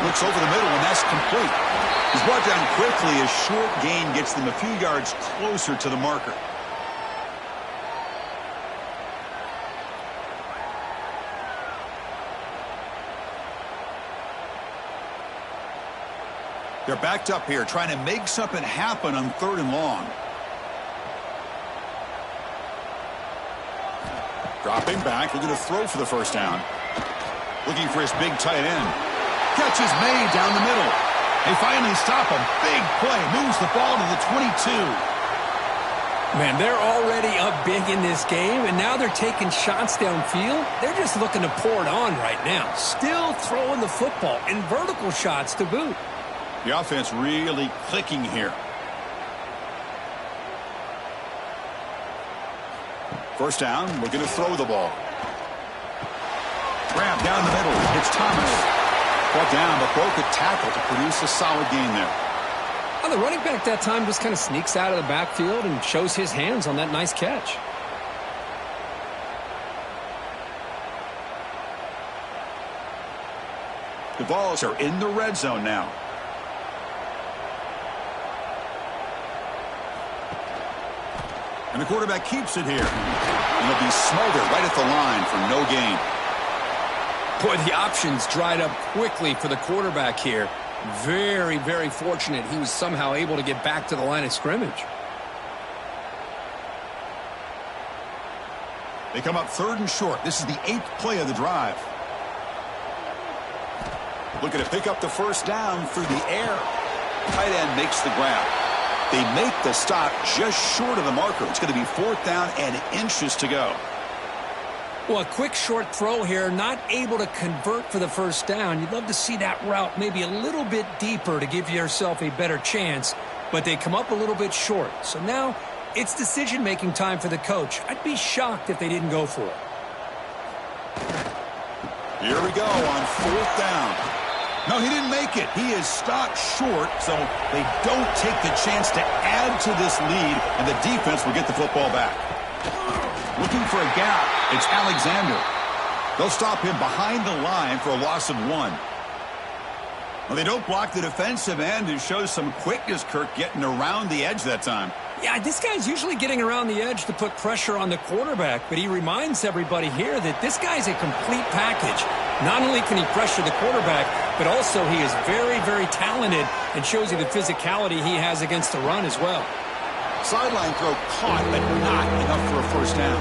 Looks over the middle, and that's complete. He's brought down quickly. A short gain gets them a few yards closer to the marker. They're backed up here, trying to make something happen on 3rd and long. Dropping back, looking to throw for the first down. Looking for his big tight end. Catch is made down the middle. They finally stop him. Big play. Moves the ball to the 22. Man, they're already up big in this game, and now they're taking shots downfield. They're just looking to pour it on right now. Still throwing the football, and vertical shots to boot. The offense really clicking here. First down, looking to throw the ball. Grab down the middle. It's Thomas. Brought down, but broke a tackle to produce a solid gain there. Well, the running back that time just kind of sneaks out of the backfield and shows his hands on that nice catch. The Vols are in the red zone now. And the quarterback keeps it here. And he'll be smothered right at the line for no gain. Boy, the options dried up quickly for the quarterback here. Very, very fortunate he was somehow able to get back to the line of scrimmage. They come up 3rd and short. This is the 8th play of the drive. Looking to pick up the first down through the air. Tight end makes the grab. They make the stop just short of the marker. It's going to be 4th down and inches to go. Well, a quick short throw here, not able to convert for the first down. You'd love to see that route maybe a little bit deeper to give yourself a better chance, but they come up a little bit short. So now it's decision-making time for the coach. I'd be shocked if they didn't go for it. Here we go on 4th down. No, he didn't make it. He is stopped short, so they don't take the chance to add to this lead, and the defense will get the football back. Looking for a gap. It's Alexander. They'll stop him behind the line for a loss of 1. Well, they don't block the defensive end, who shows some quickness, Kirk, getting around the edge that time. Yeah, this guy's usually getting around the edge to put pressure on the quarterback, but he reminds everybody here that this guy's a complete package. Not only can he pressure the quarterback, but also he is very, very talented and shows you the physicality he has against the run as well. Sideline throw caught, but not enough for a first down.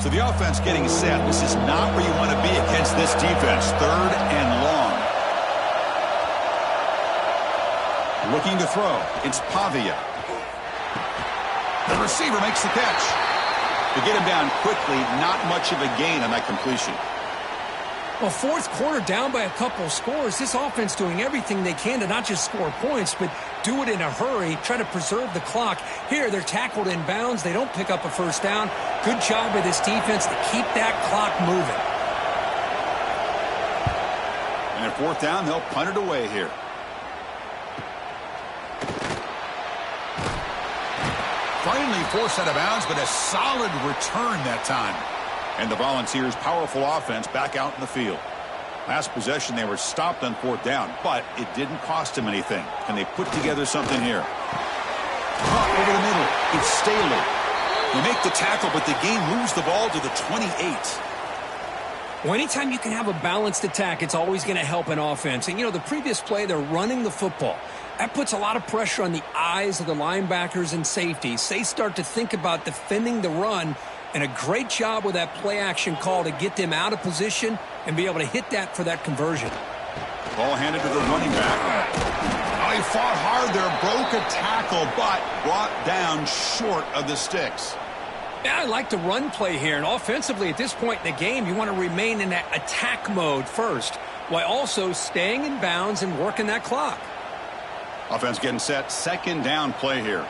So the offense getting set. This is not where you want to be against this defense. 3rd and long. Looking to throw. It's Pavia. The receiver makes the catch. To get him down quickly, not much of a gain on that completion. Well, 4th quarter down by a couple scores. This offense doing everything they can to not just score points, but do it in a hurry, try to preserve the clock. Here, they're tackled in bounds. They don't pick up a first down. Good job by this defense to keep that clock moving. And at 4th down, they'll punt it away here. Finally forced out of bounds, but a solid return that time. And the Volunteers' powerful offense back out in the field. Last possession, they were stopped on 4th down, but it didn't cost them anything. And they put together something here. Caught over the middle. It's Staley. They make the tackle, but the game moves the ball to the 28. Well, anytime you can have a balanced attack, it's always going to help an offense. And, you know, the previous play, they're running the football. That puts a lot of pressure on the eyes of the linebackers and safeties. They start to think about defending the run, and a great job with that play-action call to get them out of position and be able to hit that for that conversion. Ball handed to the running back. Oh, he fought hard there, broke a tackle, but brought down short of the sticks. Yeah, I like the run play here, and offensively at this point in the game, you want to remain in that attack mode first, while also staying in bounds and working that clock. Offense getting set. 2nd down play here.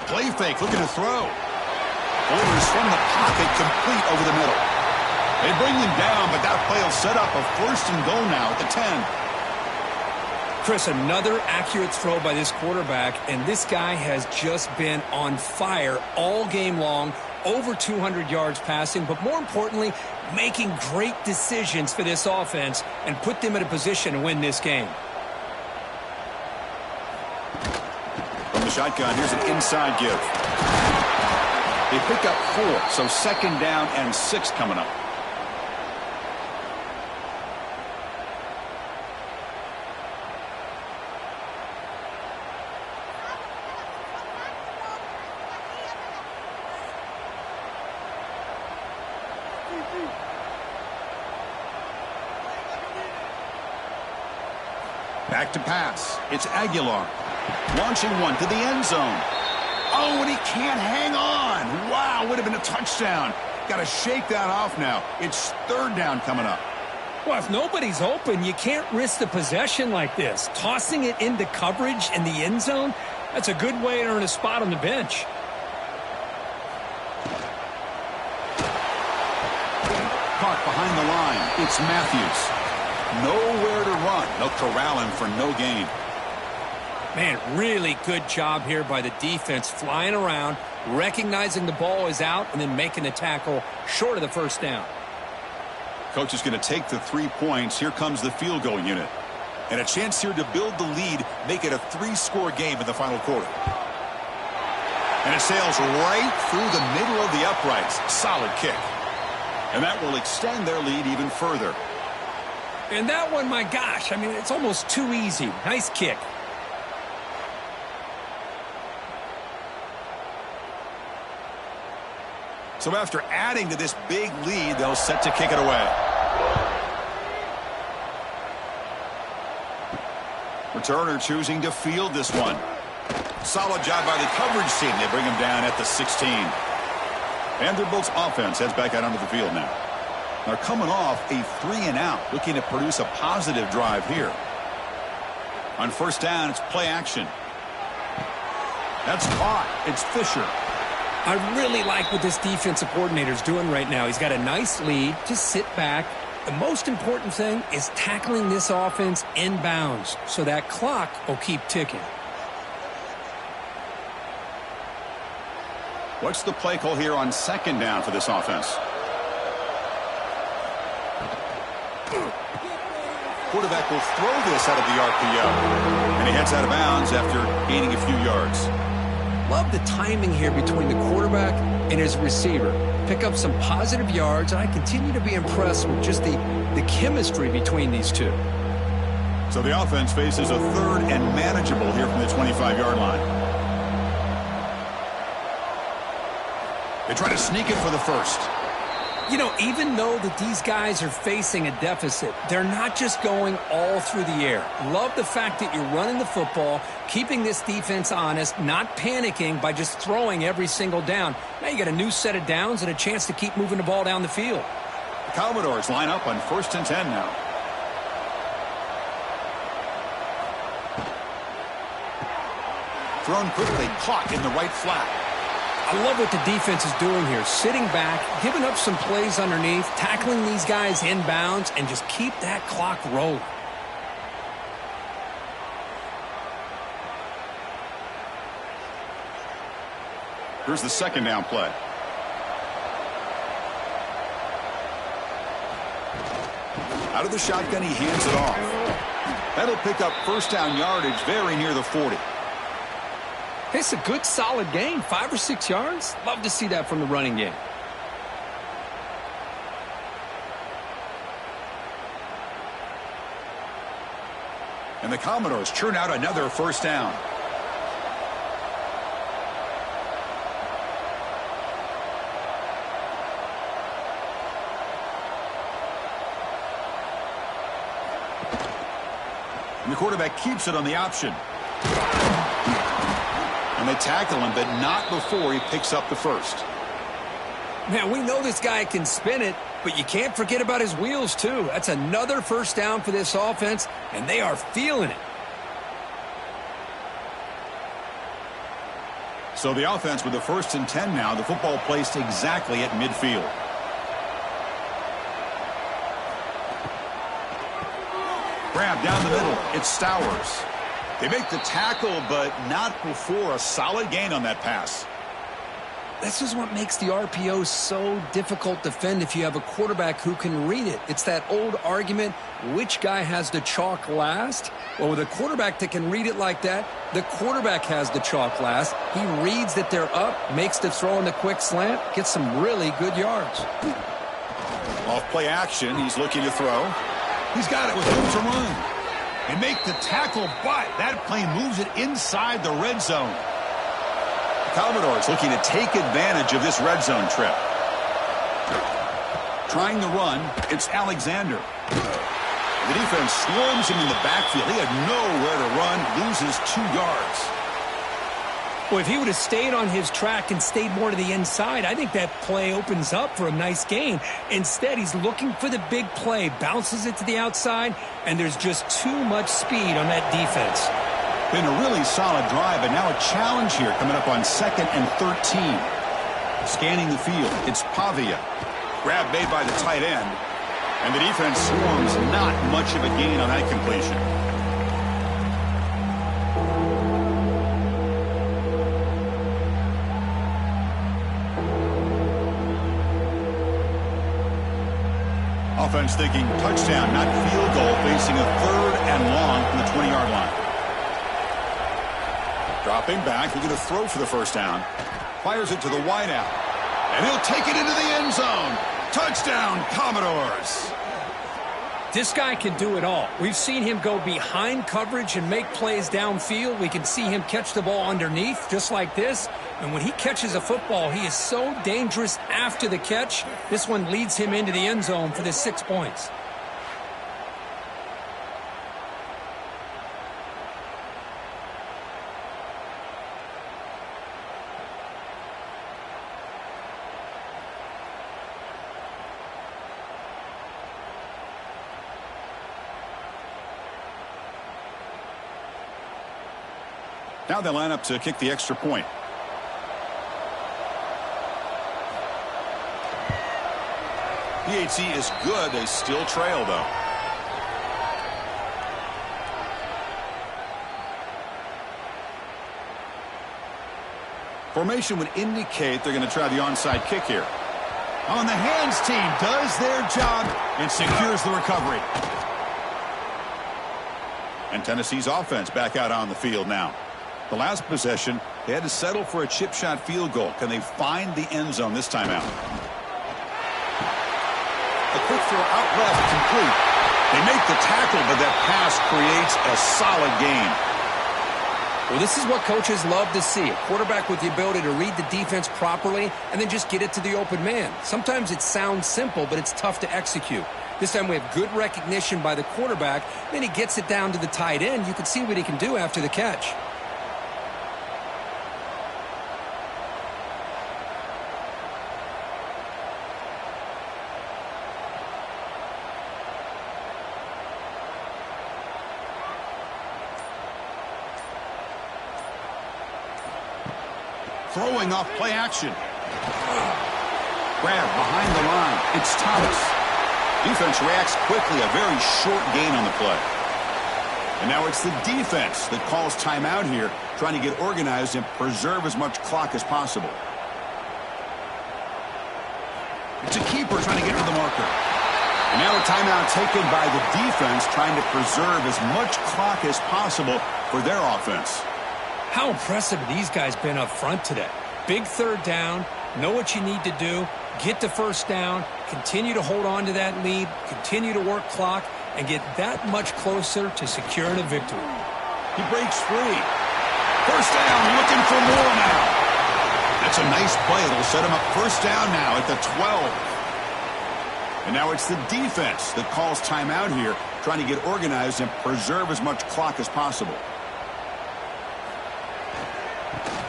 Play fake, looking to throw. Orders from the pocket, complete over the middle. They bring him down, but that play will set up a 1st and goal now at the 10. Chris, another accurate throw by this quarterback, and this guy has just been on fire all game long. Over 200 yards passing, but more importantly, making great decisions for this offense and put them in a position to win this game. From the shotgun, here's an inside give. They pick up 4, so 2nd down and 6 coming up. Back to pass. It's Aguilar. Launching one to the end zone. Oh, and he can't hang on. Wow, would have been a touchdown. Got to shake that off now. It's 3rd down coming up. Well, if nobody's open, you can't risk the possession like this. Tossing it into coverage in the end zone, that's a good way to earn a spot on the bench. It's Matthews. Nowhere to run. They'll corral him for no gain. Man, really good job here by the defense, flying around, recognizing the ball is out, and then making the tackle short of the first down. Coach is going to take the 3 points. Here comes the field goal unit. And a chance here to build the lead, make it a 3-score game in the final quarter. And it sails right through the middle of the uprights. Solid kick. And that will extend their lead even further. And that one, my gosh, I mean, it's almost too easy. Nice kick. So after adding to this big lead, they'll set to kick it away. Returner choosing to field this one. Solid job by the coverage team. They bring him down at the 16. Vanderbilt's offense heads back out onto the field now. They're coming off a 3-and-out, looking to produce a positive drive here. On first down, it's play action. That's caught. It's Fisher. I really like what this defensive coordinator is doing right now. He's got a nice lead. Just sit back. The most important thing is tackling this offense inbounds so that clock will keep ticking. What's the play call here on second down for this offense? Quarterback will throw this out of the RPO. And he heads out of bounds after gaining a few yards. Love the timing here between the quarterback and his receiver. Pick up some positive yards, and I continue to be impressed with just the chemistry between these two. So the offense faces a third and manageable here from the 25-yard line. They try to sneak it for the first. You know, even though that these guys are facing a deficit, they're not just going all through the air. Love the fact that you're running the football, keeping this defense honest, not panicking by just throwing every single down. Now you got a new set of downs and a chance to keep moving the ball down the field. The Commodores line up on 1st and 10 now. Thrown quickly, caught in the right flat. I love what the defense is doing here. Sitting back, giving up some plays underneath, tackling these guys inbounds, and just keep that clock rolling. Here's the second down play. Out of the shotgun, he hands it off. That'll pick up first down yardage very near the 40. It's a good, solid gain. 5 or 6 yards. Love to see that from the running game. And the Commodores churn out another first down. And the quarterback keeps it on the option. And they tackle him, but not before he picks up the first. Man, we know this guy can spin it, but you can't forget about his wheels, too. That's another first down for this offense, and they are feeling it. So the offense with the 1st and 10 now, the football placed exactly at midfield. Grab down the middle. It's Stowers. They make the tackle, but not before a solid gain on that pass. This is what makes the RPO so difficult to defend if you have a quarterback who can read it. It's that old argument, which guy has the chalk last? Well, with a quarterback that can read it like that, the quarterback has the chalk last. He reads that they're up, makes the throw in the quick slant, gets some really good yards. Off play action, he's looking to throw. He's got it with room to run. They make the tackle, but that play moves it inside the red zone. The Commodores looking to take advantage of this red zone trip. Trying to run, it's Alexander. The defense swarms him in the backfield. He had nowhere to run, loses 2 yards. Well, if he would have stayed on his track and stayed more to the inside, I think that play opens up for a nice gain. Instead, he's looking for the big play, bounces it to the outside, and there's just too much speed on that defense. Been a really solid drive, and now a challenge here coming up on 2nd and 13. Scanning the field, it's Pavia. Grab made by the tight end. And the defense swarms not much of a gain on that completion. Offense thinking touchdown, not field goal, facing a 3rd and long from the 20-yard line. Dropping back, looking to throw for the first down. Fires it to the wideout. And he'll take it into the end zone. Touchdown, Commodores. This guy can do it all. We've seen him go behind coverage and make plays downfield. We can see him catch the ball underneath, just like this. And when he catches a football, he is so dangerous after the catch. This one leads him into the end zone for the 6 points. Now they line up to kick the extra point. PHC is good. They still trail, though. Formation would indicate they're going to try the onside kick here. On the hands team does their job and secures the recovery. And Tennessee's offense back out on the field now. The last possession, they had to settle for a chip shot field goal. Can they find the end zone this time out? A quick throw out left, complete. They make the tackle, but that pass creates a solid gain. Well, this is what coaches love to see. A quarterback with the ability to read the defense properly and then just get it to the open man. Sometimes it sounds simple, but it's tough to execute. This time we have good recognition by the quarterback. Then he gets it down to the tight end. You can see what he can do after the catch. Throwing off play action. Grab behind the line. It's Thomas. Defense reacts quickly. A very short gain on the play. And now it's the defense that calls timeout here, trying to get organized and preserve as much clock as possible. It's a keeper trying to get to the marker. And now a timeout taken by the defense, trying to preserve as much clock as possible for their offense. How impressive have these guys been up front today? Big 3rd down, know what you need to do, get the first down, continue to hold on to that lead, continue to work clock, and get that much closer to securing a victory. He breaks free. First down, looking for more now. That's a nice play. It'll set him up first down now at the 12. And now it's the defense that calls timeout here, trying to get organized and preserve as much clock as possible.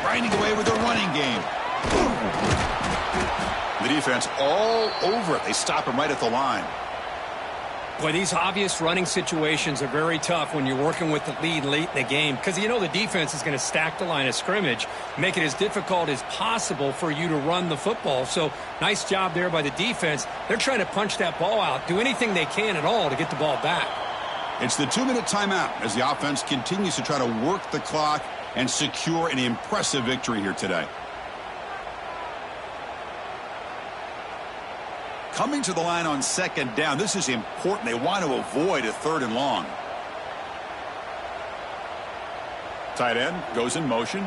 Grinding away with the running game. The defense all over it. They stop him right at the line. Boy, these obvious running situations are very tough when you're working with the lead late in the game, because you know the defense is going to stack the line of scrimmage, make it as difficult as possible for you to run the football. So nice job there by the defense. They're trying to punch that ball out, do anything they can at all to get the ball back. It's the 2-minute timeout as the offense continues to try to work the clock and secure an impressive victory here today. Coming to the line on 2nd down. This is important. They want to avoid a 3rd and long. Tight end goes in motion.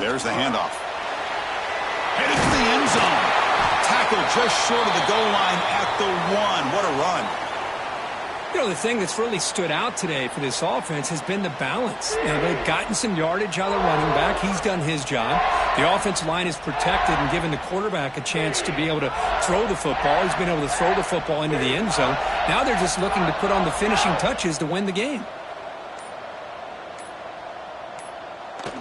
There's the handoff. Headed to the end zone. Tackle just short of the goal line at the 1. What a run. You know, the thing that's really stood out today for this offense has been the balance. You know, they've gotten some yardage out of the running back. He's done his job. The offensive line is protected and given the quarterback a chance to be able to throw the football. He's been able to throw the football into the end zone. Now they're just looking to put on the finishing touches to win the game.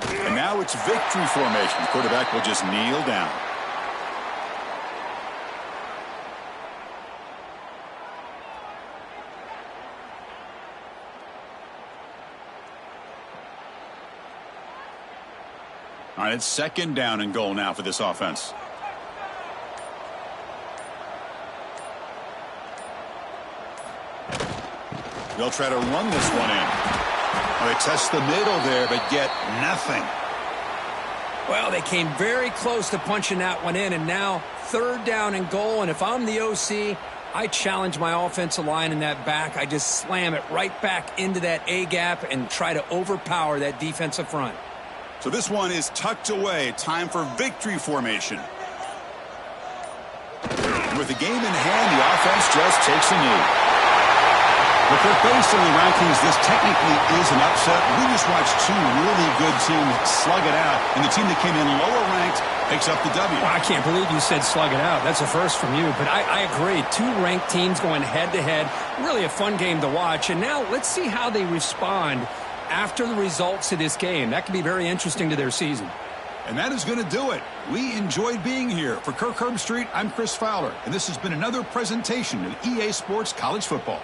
And now it's victory formation. The quarterback will just kneel down. All right, it's 2nd down and goal now for this offense. They'll try to run this one in. Well, they test the middle there, but get nothing. Well, they came very close to punching that one in, and now 3rd down and goal. And if I'm the OC, I challenge my offensive line in that back. I just slam it right back into that A-gap and try to overpower that defensive front. So this one is tucked away. Time for victory formation. With the game in hand, the offense just takes a knee. But based on the rankings, this technically is an upset. We just watched 2 really good teams slug it out, and the team that came in lower ranked picks up the W. Well, I can't believe you said slug it out. That's a first from you, but I agree. 2 ranked teams going head-to-head. Really a fun game to watch. And now let's see how they respond after the results of this game. That could be very interesting to their season. And that is going to do it. We enjoyed being here. For Kirk Herbstreit, I'm Chris Fowler, and this has been another presentation of EA Sports College Football.